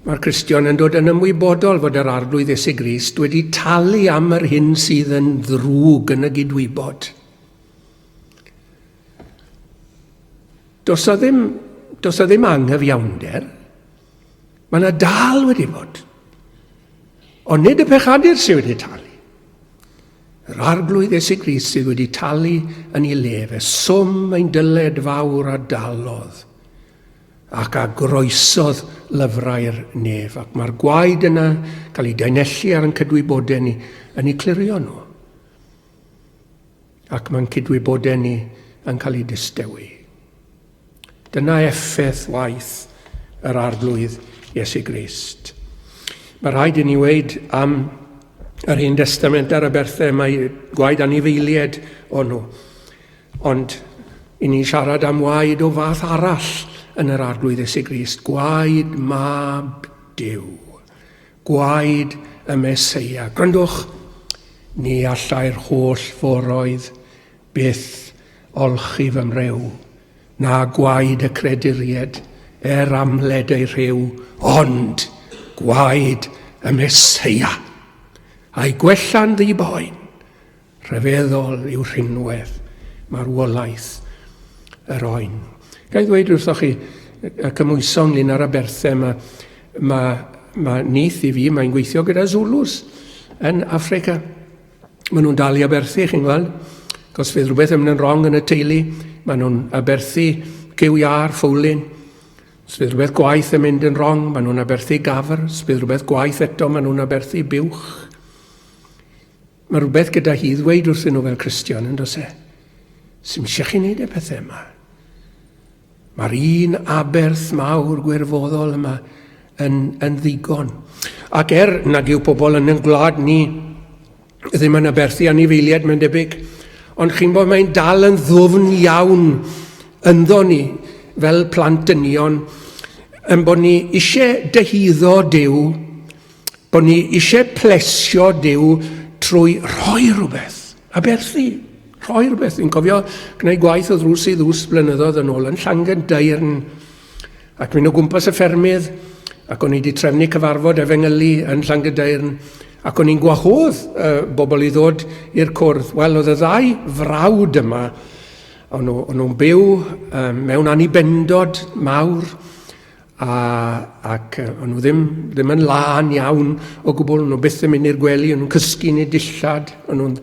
Mae'r Cristion yn dod yn ymwybodol fod yr arglwydd Iesu Grist wedi talu am yr hyn sydd yn ddrwg yn y gydwybod. Does o ddim anghyfiawnder, mae yna dal wedi bod. Ond nid y pechadur sydd wedi talu. Yr arglwydd Iesu Grist sydd wedi talu yn ei lef, swm ein dyled fawr a dalodd, ac a groesodd lyfrau'r nef. Ac mae'r gwaed yna cael ei daenelli ar yn cydwybodau ni yn ei clirio nhw. Ac mae'n cydwybodau ni yn cael ei distewi. Dyna effaith waith yr arglwydd Iesu Grist. Mae rhaid i ni weid am yr Hen Testament ar y berthau, mae gwaed anifeilied o nhw. Ond i ni'n siarad am waed o fath arall yn yr arglwydd Iesu Grist. Gwaed mab Duw. Gwaed y Meseia. Grandwch, ni allai'r holl foroedd byth olchi fy mrew, na gwaed y creduried, amled ei rhew, ond gwaed y Meseia. A'i gwella'n ddiboen, rhyfeddol yw rhinwedd, marwolaeth yr oen. Ga'i ddweud wrthoch chi, y cymwyson lun ar y berthau, mae nith i fi, mae'n gweithio gyda Zulus yn Affrica. Maen nhw'n dal i aberthu, chi'n gweld? Cos fydd rhywbeth yn rong yn y teulu, maen nhw'n aberthu cyw iar, ffowlyn. Os bydd rhywbeth gwaith yn mynd yn wrong, maen nhw'n aberthu gafr. Os bydd rhywbeth gwaith eto, maen nhw'n aberthu buwch. Mae rhywbeth gyda hi ddweud wrthyn nhw fel Cristion yn dos e. Sy'n eisiau chi wneud y pethau yma. Mae'r un aberth mawr gwirfoddol yma yn ddigon. Ac nag yw pobl yn gwlad ni ddim yn aberthu anifeiliaid, mae'n debyg. Ond chi'n bod mae'n dal yn ddwfn iawn ynddo ni fel plantynion, yn bod ni eisiau dehyddo Duw, bod ni eisiau plesio Duw trwy rhoi rhywbeth, aberthu, rhoi rhywbeth. Fi'n cofio gwneud gwaith o ddrws i ddws blynyddoedd yn ôl yn Llangydairn, ac mynd o gwmpas y ffermydd, ac o'n i wedi trefnu cyfarfod efengylu yn Llangydairn, ac o'n i'n gwahodd bobl i ddod i'r cwrdd. Wel, oedd y ddau frawd yma, o'n nhw'n byw mewn anibendod mawr, ac o'n nhw ddim yn lân iawn o gwbl. O'n nhw byth yn mynd i'r gwely, o'n nhw'n cysgu neu dillad. O'n nhw'n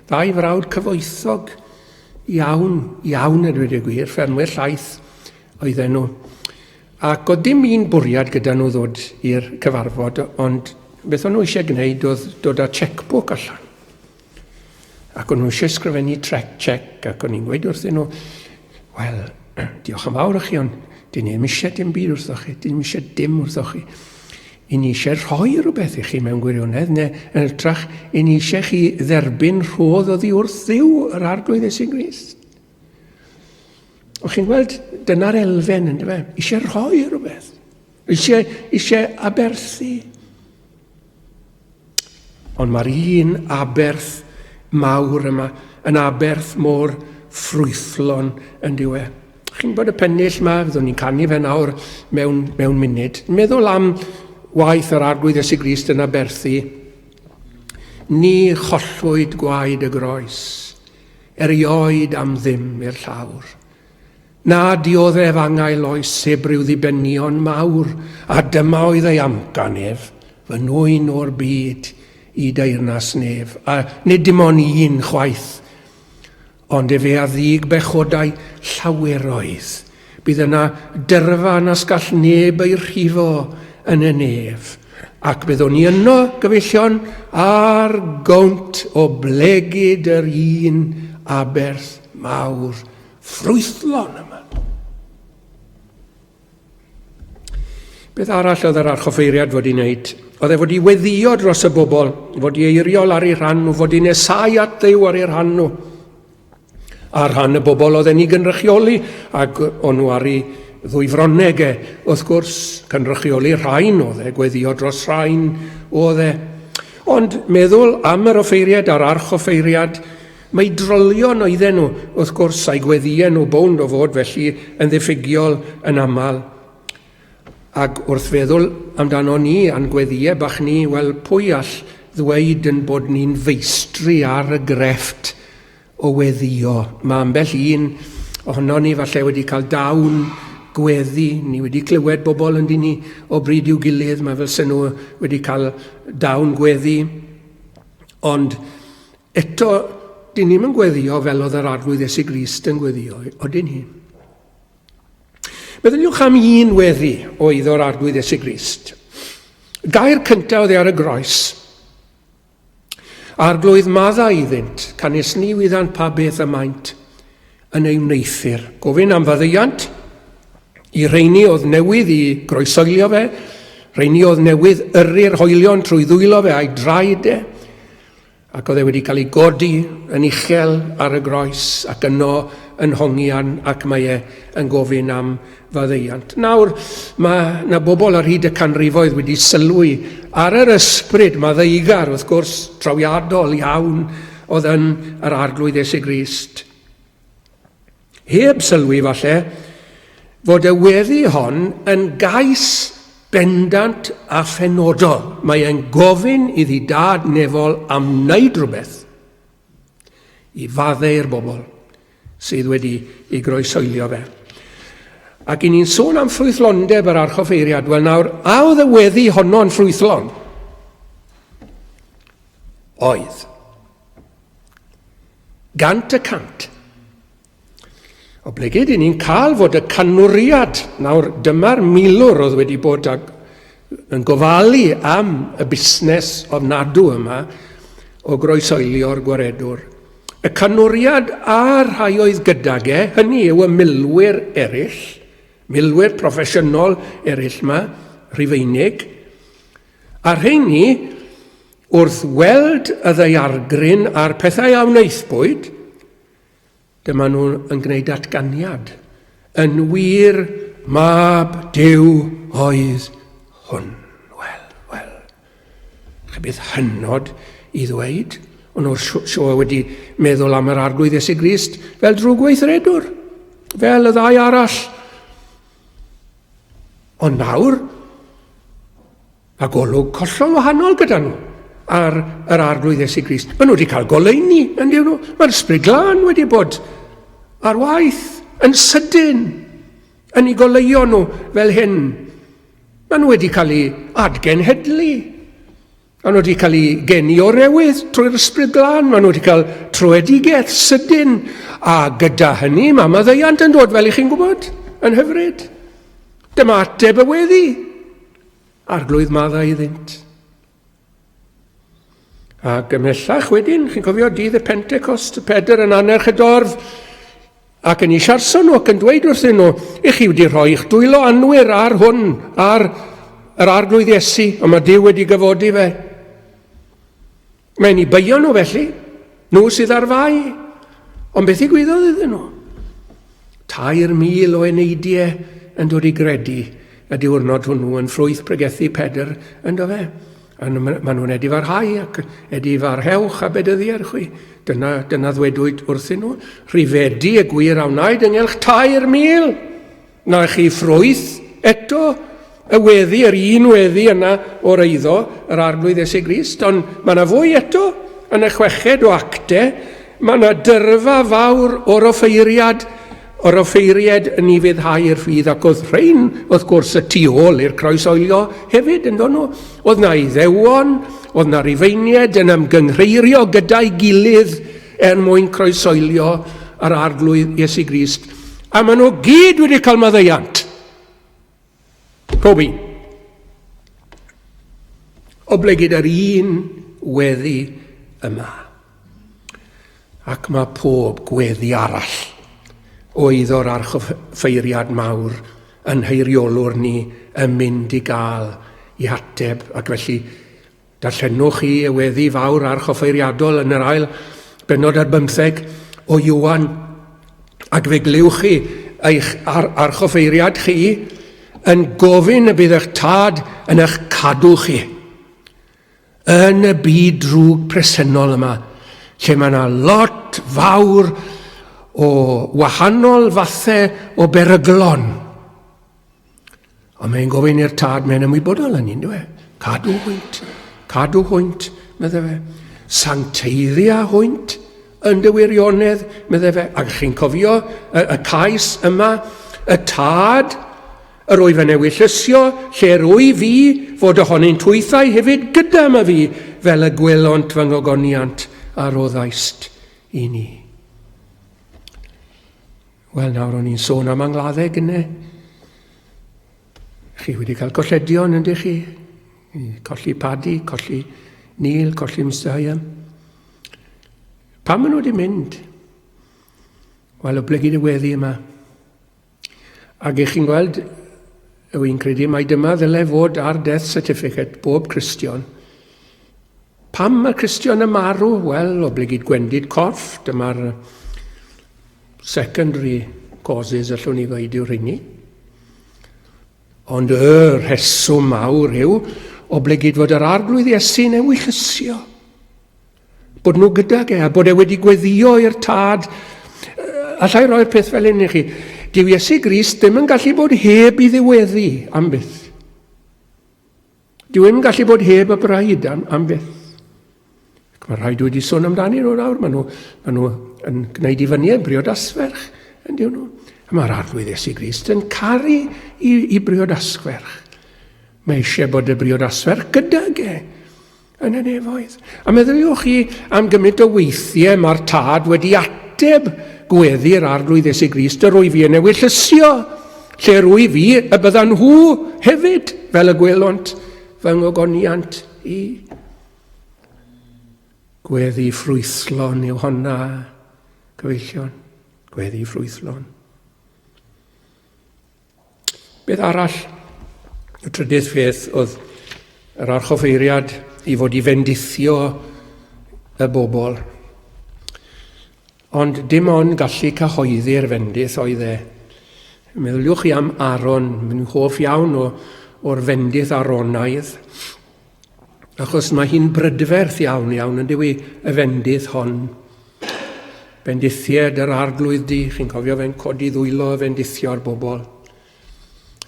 ddau frawd cyfoethog iawn yn dweud y gwir, ffermwyr llaeth oedden nhw. Ac oedd dim un bwriad gyda nhw ddod i'r cyfarfod, ond beth o'n nhw eisiau gwneud oedd dod â checkbook allan. Ac o'n nhw eisiau sgrifennu check, ac o'n i'n gweud wrthyn nhw, wel, diolch yn fawr i chi, ond dyn ni ddim eisiau dim byd wrthoch chi, dyn ni ddim eisiau dim wrthoch chi. I ni eisiau rhoi rhywbeth i chi mewn gwirionedd, neu yn ytrach, i ni eisiau chi dderbyn rhodd oddi wrth Dduw yr arglwydd Iesu Grist. O'ch chi'n gweld, dyna'r elfen, ynddo fe? Eisiau rhoi rhywbeth. Eisiau aberthu. Ond mae'r un aberth mawr yma, yn aberth mor ffrwythlon yn diwe. Chi'n bod y pennill yma, fyddwn ni'n canu fe nawr mewn munud. Meddwl am waith yr arglwydd Iesu Grist yn aberthu. Ni chollwyd gwaed y groes, erioed am ddim i'r llawr. Na dioddef angael oes heb ryw ddibenion mawr, a dyma oedd ei amganef, fy nwyn o'r byd i deyrnas nef, a nid dim ond un chwaith, ond efe a ddig bechodau llaweroedd, bydd yna dyrfa nas gall neb ei rhifo yn y nef, ac byddwn ni yno gyfellion ar gownt o blegyd yr un aberth mawr ffrwythlon yma. Beth arall oedd yr archoffeiriad fod i wneud? Oedd e fod i weddio dros y bobl, fod i eiriol ar ei rhan nhw, fod i nesau at Dduw ar ei rhan nhw. Ar rhan y bobl oedd e'n ei gynrychioli, ac o'n nhw ar ei ddwyfronegau, wrth gwrs, cynrychioli rhain oedd e, gweddio dros rhain oedd e. Ond meddwl am yr offeiriad a'r archoffeiriad, mae drylion oedden nhw, wrth gwrs, a'i gweddio nhw bownd o fod felly yn ddiffygiol yn aml. Ac wrth feddwl amdano ni a'n gweddiau bach ni, wel, pwy all ddweud yn bod ni'n feistri ar y grefft o weddio. Mae ambell un ohono ni falle wedi cael dawn gweddi. Ni wedi clywed bobl yn dyn ni o bryd i'w gilydd, mae fel sy'n nhw wedi cael dawn gweddi. Ond eto, dyn ni'n gweddio fel oedd yr arglwydd Iesu Grist yn gweddio, odyn ni. Meddyliwch am un weddi oedd o'r arglwydd Iesu Grist. Gair cyntaf oedd ar y groes. Arglwydd madda iddynt, canis ni wyddan pa beth y maint yn ei wneithir. Gofyn am faddeuant, i reini oedd newydd i groesoelio fe, reini oedd newydd yrru'r hoelion trwy ddwylo fe a'i draed e, ac oedd e wedi cael ei godi yn uchel ar y groes ac yno yn hongian, ac mae e yn gofyn am faddeuant. Nawr, mae yna bobl ar hyd y canrifoedd wedi sylwi ar yr ysbryd maddeugar, wrth gwrs, trawiadol iawn oedd yn yr arglwydd Iesu Grist. Heb sylwi falle fod y weddi hon yn gais bendant a phenodol. Mae e'n gofyn iddi dad nefol am wneud rhywbeth i faddeu'r bobl sydd wedi ei groesoelio fe. Ac i ni'n sôn am Ffrwythlondeb yr archoffeiriad, wel nawr, a oedd y weddi honno'n ffrwythlon? Oedd. 100%. O blegyd, ni'n cael fod y canwriad. Nawr, dyma'r milwr oedd wedi bod yn gofalu am y busnes ofnadw yma o groesoelio'r gwaredwr. Y canwriad a'r rhai oedd gydag hynny yw y milwyr eraill, milwyr proffesiynol eraill yma, Rhufeinig, a rheini, wrth weld y ddeiargryn a'r pethau a wneithbwyd, dyma nhw'n gwneud datganiad. Yn wir mab Duw oedd hwn. Wel. Bydd hynod i ddweud, ond o'r sio wedi meddwl am yr arglwydd Iesu Grist fel drwy gweithredwr, fel y ddau arall. Ond nawr, a golwg collol wahanol gyda nhw ar yr arglwydd Iesu Grist. Maen nhw wedi cael goleuni, yn diw nhw. Mae'r Ysbryd Glân wedi bod ar waith, yn sydyn, yn ei goleio nhw fel hyn. Maen nhw wedi cael ei adgenhedlu. Maen nhw wedi cael ei genio newydd trwy'r Ysbryd Glân. Maen nhw wedi cael troedigaeth sydyn. A gyda hynny, mae maddeiant yn dod fel i chi'n gwybod, yn hyfryd. Dyma ateb y weddi. Arglwydd maddau iddynt. Ac ymhellach wedyn, chi'n cofio dydd y Pentecost, y Pedr yn anerch y dorf, ac yn ei siarso nhw ac yn dweud wrthyn nhw, i chi wedi rhoi eich dwylo anwyr ar hwn, ar yr arglwydd Iesu, ond mae Duw wedi gyfodi fe. Mae'n ei beio nhw felly, nhw sydd ar fai, ond beth i gwyddoedd iddyn nhw? 3,000 o eneidiau yn dod i gredu y diwrnod hwnnw yn ffrwyth pregethu Pedr yn do fe. Maen nhw'n edifarhau ac edifarhewch a bedyddiar chwi. Dyna ddwedwyd wrthyn nhw. Rhifedi y gwir a wnaed yngelch 3,000. Na chi ffrwyth eto y weddi, yr un weddi yna o'r eiddo, yr arglwydd Iesu Grist. Ond mae yna fwy eto yn y chweched o actau. Mae yna dyrfa fawr o'r offeiriad yn ei fyddhau i'r ffydd, ac oedd rhain, wrth gwrs, y tu ôl i'r croesoelio hefyd, yn dod nhw. Oedd na Iddewon, oedd na Rufeiniaid yn ymgyngreirio gyda'i gilydd mwyn croesoelio yr arglwydd Iesu Grist. A maen nhw gyd wedi cael maddeiant. Pob un. O blegyd yr un weddi yma. Ac mae pob gweddi arall oedd o'r archoffeiriad mawr yn heiriolwr ni yn mynd i gael i hateb. Ac felly, darllenwch chi y weddi fawr archoffeiriadol yn yr ail bennod ar 15 o Iwan, ac fe gliwch chi eich archoffeiriad chi yn gofyn y bydd eich tad yn eich cadw chi yn y byd drwg presennol yma, lle mae yna lot fawr o wahanol fathau o beryglon. Ond mae'n gofyn i'r tad, mae'n ymwybodol yn un, dwi. Cadw hwynt, medde fe. Sancteiddia hwynt yn dy wirionedd, medde fe. Ac chi'n cofio y cais yma, y tad, yr o'i fe newydd llysio, lle rwy fi fod ohony'n twythau hefyd gyda yma fi, fel y gwelont fy ngogoniant ar o ddaist i ni. Wel, nawr o'n i'n sôn am angladdau gynnau. Chi wedi cael colledion, ydych chi? Colli Paddy, colli Neil, colli Mr. Pam maen nhw wedi mynd? Wel, o blygyd y weddi yma. Ac eich chi'n gweld, wy'n credu mai dyma ddyle fod ar death certificate bob Cristion. Pam mae'r Cristion yn marw? Wel, o blygyd gwendid corff, dyma'r secondary causes allwn ni ddweud yw'r hynny. Ond y rheswm mawr yw o blygyd fod yr arglwydd Iesu newydd llysio. Bod nhw gydag a bod e wedi gweddio i'r tad. Allai roi'r peth fel hyn i chi. Dyw Iesu Grist ddim yn gallu bod heb i ddiweddu am byth. Dyw ddim yn gallu bod heb y braid am byth. Mae rhaid wedi sôn amdani nhw nawr. Maen nhw yn gwneud i fyny yn briodasferch. Yn diw nhw. Mae'r arglwydd Iesu Grist yn caru i briodasferch. Mae eisiau bod y briodasferch gydag yn y nefoedd. A meddyliwch chi am gymaint o weithiau mae'r tad wedi ateb gweddi'r arglwydd Iesu Grist, y rwy fi yn newid llysio, lle rwy fi y byddan nhw hefyd, fel y gwelont fy ngogoniant i. Gweddi ffrwythlon yw honna, gyfeillion, gweddi ffrwythlon. Beth arall, y trydydd peth oedd yr archoffeiriad i fod i fendithio y bobl. Ond dim ond gallu cyhoeddi'r fendith oedd e. Meddyliwch chi am Aron, mae'n hoff iawn o'r fendith Aronaidd, achos mae hi'n brydferth iawn yn dyw y fendith hon. Bendithiad yr arglwydd di, chi'n cofio fe'n codi ddwylo y fendithio'r bobl.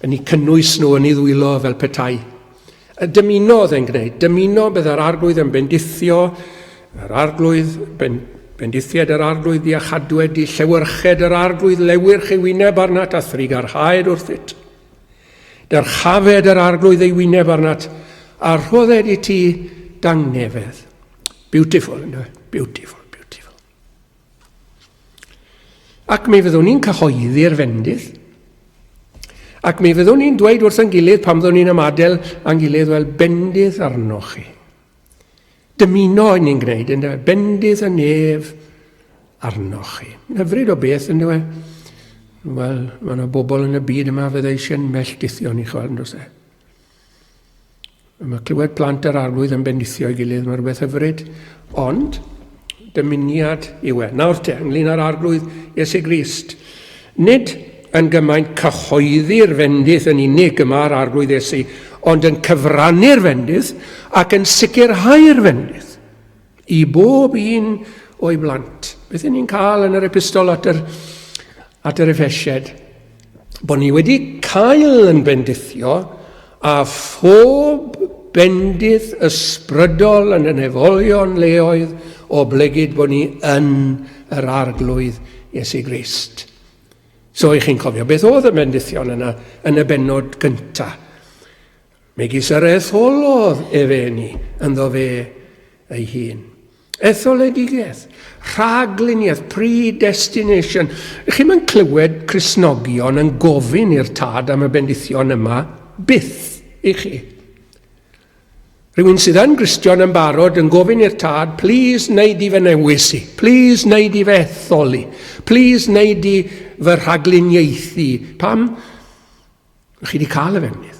Yn ei cynnwys nhw yn ei ddwylo fel petai. Y dymuno oedd e'n gwneud, dymuno bydd yr arglwydd yn bendithio, yr arglwydd, bendithiad yr arglwydd i achadwed i llewyrched yr arglwydd, lewyrch ei wyneb arnat a thrigarhaed wrthyt. Darchafed yr arglwydd ei wyneb arnat a rhodded i ti dangnefedd. Beautiful, ynddo? Beautiful, beautiful. Ac mi fyddwn ni'n cyhoeddi'r fendith, ac mi fyddwn ni'n dweud wrth yn gilydd pam fyddwn ni'n ymadel a'n gilydd wel bendydd arnoch chi. Dymuno ni'n gwneud, ynddo? Bendydd y nef arnoch chi. Hyfryd o beth, ynddo? Wel, mae yna bobl yn y byd yma fydd eisiau'n melltithio ni chwal, ynddo se. Mae clywed plant yr arglwydd yn bendithio i gilydd, mae rhywbeth hyfryd, ond dymuniad yw e. Nawr te, ynglyn â'r arglwydd Iesu Grist. Nid yn gymaint cyhoeddi'r fendith yn unig yma'r arglwydd Iesu, ond yn cyfrannu'r fendith ac yn sicrhau'r fendith i bob un o'i blant. Beth ni'n cael yn yr epistol at yr Efesied, bod ni wedi cael yn bendithio a phob bendith ysbrydol yn y nefolion leoedd o blegyd bod ni yn yr arglwydd Iesu Grist. So i chi'n cofio beth oedd y bendithion yna yn y bennod gyntaf. Megis yr etholodd efenni ynddo fe ei hun. Etholedigaeth, rhagluniaeth, predestination. Chi'n mynd clywed Cristnogion yn gofyn i'r tad am y bendithion yma, byth i chi. Rhywun sydd yn Gristion yn barod yn gofyn i'r tad, please wneud i fy newisi, please wneud i fy etholi, please wneud i fy rhagluniaethu. Pam? Chi wedi cael y fennydd.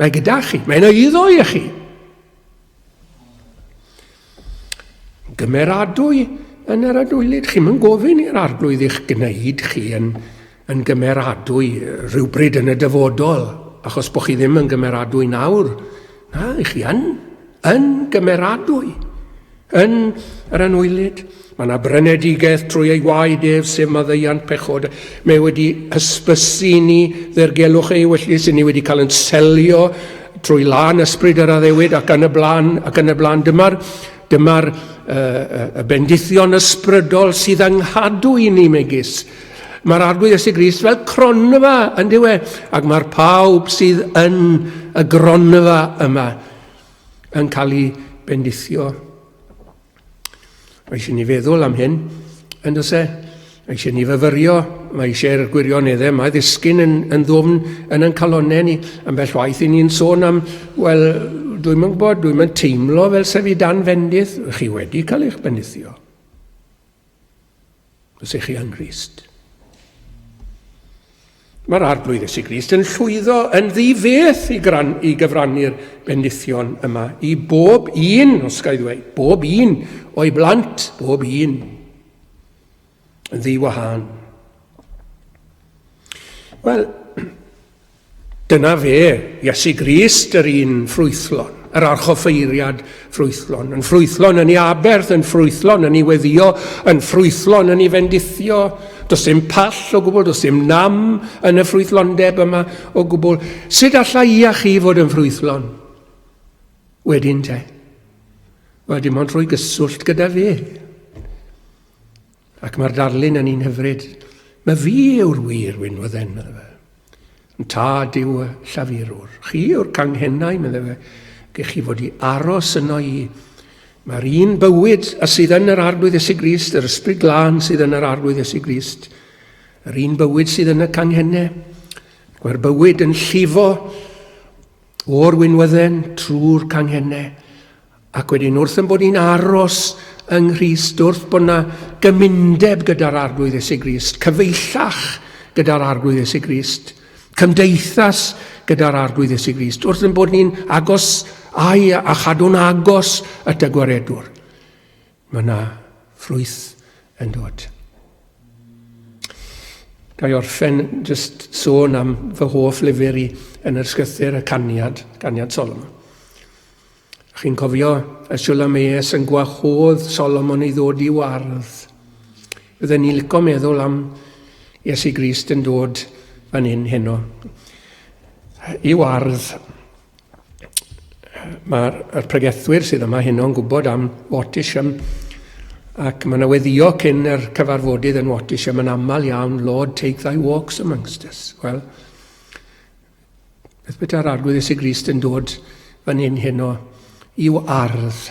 Mae gyda chi, mae'n eiddo i chi. Gymeradwy yn yr adwylid. Chi'n mynd gofyn i'r arglwydd i'ch gwneud chi yn gymeradwy rhywbryd yn y dyfodol, achos bod chi ddim yn gymeradwy nawr. Na, i chi yn gymeradwy, yn yr anwylid. Mae yna brenedigaeth trwy ei waed ef sef maddeiant pechod. Mae wedi hysbysu ni ddergelwch ei wellus sy'n ni wedi cael yn selio trwy lan ysbryd yr addewid ac yn y blaen. Dyma'r bendithion ysbrydol sydd anghadw i ni megis. Mae'r arglwydd Iesu Grist fel cronfa yn diwe, ac mae'r pawb sydd yn y gronfa yma yn cael ei bendithio. Mae eisiau ni feddwl am hyn, yn dys e? Mae eisiau ni fyfyrio, mae eisiau'r gwirioneddau, mae ddisgyn yn ddwfn yn calonau ni, yn bell waith i ni'n sôn am, wel, dwi'n mynd bod, dwi'n mynd teimlo fel sef i dan fendith, chi wedi cael eich bendithio. Os ych chi yn Grist. Mae'r arglwydd Iesu Grist yn llwyddo yn ddifeth i gyfrannu'r bendithion yma i bob un, os ga i ddweud, bob un o'i blant, bob un yn ddiwahân. Wel, dyna fe, Iesu Grist yr un ffrwythlon, yr archoffeiriad ffrwythlon. Yn ffrwythlon yn ei aberth, yn ffrwythlon yn ei weddio, yn ffrwythlon yn ei fendithio. Does dim pall o gwbl, does dim nam yn y Ffrwythlondeb yma o gwbl. Sut alla i a chi fod yn ffrwythlon? Wedyn te. Wel, dim ond rhoi gyswllt gyda fe. Ac mae'r darlun yn un hyfryd. Mae fi yw'r wir wynwydden, medde fe. Yn tad yw y llafurwr. Chi yw'r canghennau, medde fe. Gech chi fod i aros yno i Mae'r un bywyd a sydd yn yr arglwydd Iesu Grist, yr ysbryd glân sydd yn yr arglwydd Iesu Grist, yr un bywyd sydd yn y canghennau, mae'r bywyd yn llifo o'r wynwydden trwy'r canghennau, ac wedyn wrth yn bod ni'n aros yng Nghrist, wrth bod yna gymundeb gyda'r arglwydd Iesu Grist, cyfeillach gyda'r arglwydd Iesu Grist, cymdeithas gyda'r arglwydd Iesu Grist, wrth yn bod ni'n agos a chadw'n agos at y gwaredwr. Mae yna ffrwyth yn dod. Ga i orffen just sôn am fy hoff lyfr i yn yr sgythyr y caniad Solomon. Chi'n cofio y Siwlameus yn gwahodd Solomon i ddod i wardd. Bydden ni'n licio meddwl am Iesu Grist yn dod fan hyn heno. I wardd, mae'r pregethwyr sydd yma heno'n gwybod am Wattisham, ac mae yna weddio cyn yr cyfarfodydd yn Wattisham yn aml iawn, Lord, take thy walks amongst us. Wel, beth beth ar arglwydd Iesu Grist yn dod fan hyn heno i'w ardd.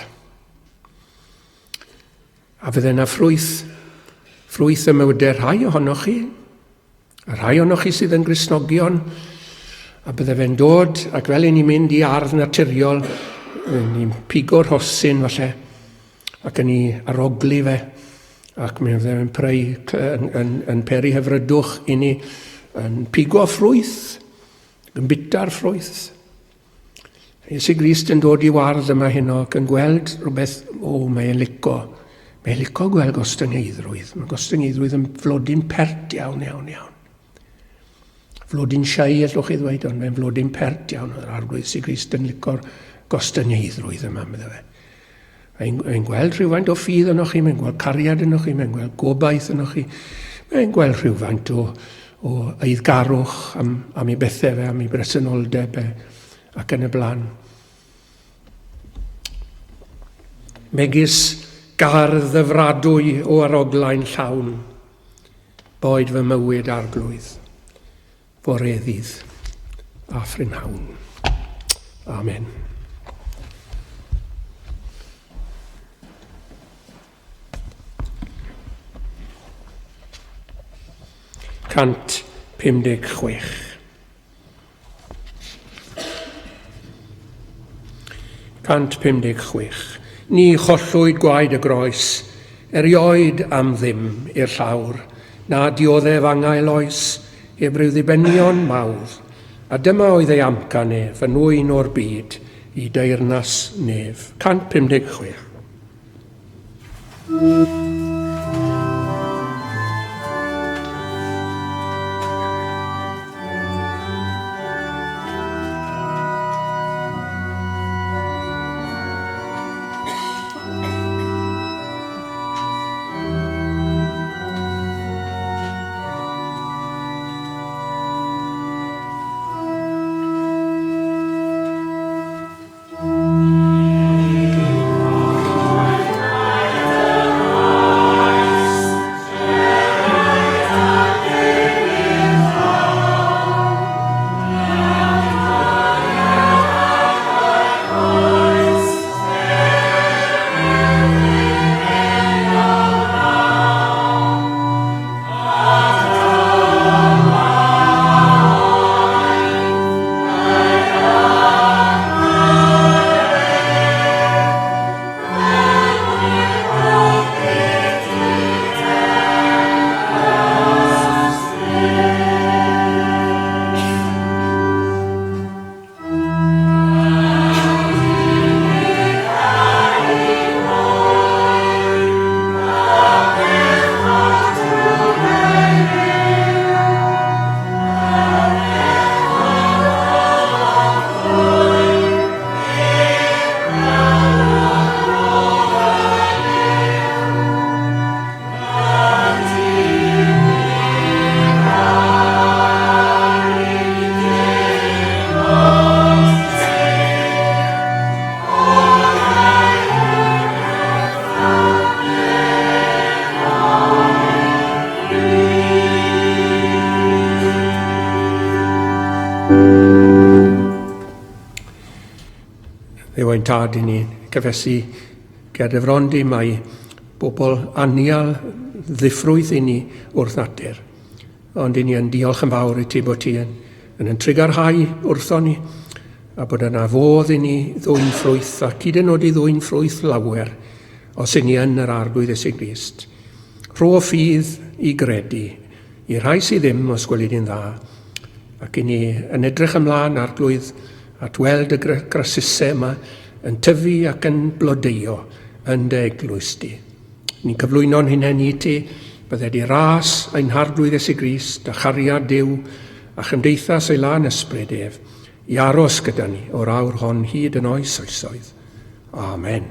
A fydde yna ffrwyth y mywydau rhai ohonoch chi, a rhai ohonoch chi sydd yn Gristnogion, a bydde fe'n dod, ac fel ni'n mynd i ardd naturiol, ni'n pigo'r hosyn falle, ac yn ni arogli fe, ac mi fydde fe'n yn peri hyfrydwch i ni, yn pigo ffrwyth, yn bita'r ffrwyth. Iesu Grist yn dod i wardd yma heno, ac yn gweld rhywbeth, mae'n lico. Mae'n lico gweld gostyngeidrwydd. Mae gostyngeidrwydd yn flodyn pert iawn. Flodyn siai, allwch chi ddweud, ond mae'n flodyn pert iawn. Yr arglwydd Iesu Grist yn lico'r gostyngeidrwydd yma, medde fe. Mae'n gweld rhywfaint o ffydd yno chi, mae'n gweld cariad yno chi, mae'n gweld gobaith yno chi. Mae'n gweld rhywfaint o eiddgarwch am ei bethau fe, am ei bresenoldeb ac yn y blaen. Megis gardd ddyfradwy o aroglaen llawn, boed fy mywyd arglwydd, foreddydd a ffrynhawn. Amen. Cant 56. Cant 56. Ni chollwyd gwaed y groes, erioed am ddim i'r llawr, na dioddef angael oes, hebryw ddibenion mawr, a dyma oedd ei amcan ef, yn wyn o'r byd, i deyrnas nef. Cant 56. Ddewain tad i ni gyfesu Gerdyfrondi mae bobl anial ddiffrwydd i ni wrth natur. Ond i ni yn diolch yn fawr i ti bod ti yn trigarhau wrthon ni, a bod yna fodd i ni ddwy'n ffrwyth, a cyd yn oed i ddwy'n ffrwyth lawer, os i ni yn yr arglwydd Iesu Grist. Rho ffydd i gredu, i rhai sydd ddim os gwelid i'n dda, ac i ni yn edrych ymlaen arglwydd at weld y grasysau yma yn tyfu ac yn blodeio yn dy eglwys di. Ni'n cyflwyno'n hunain i ti, bydde di ras ein harglwydd Iesu Grist, a chariad Duw, a chymdeithas ei lan ysbryd ef, i aros gyda ni o'r awr hon hyd yn oes oesoedd. Amen.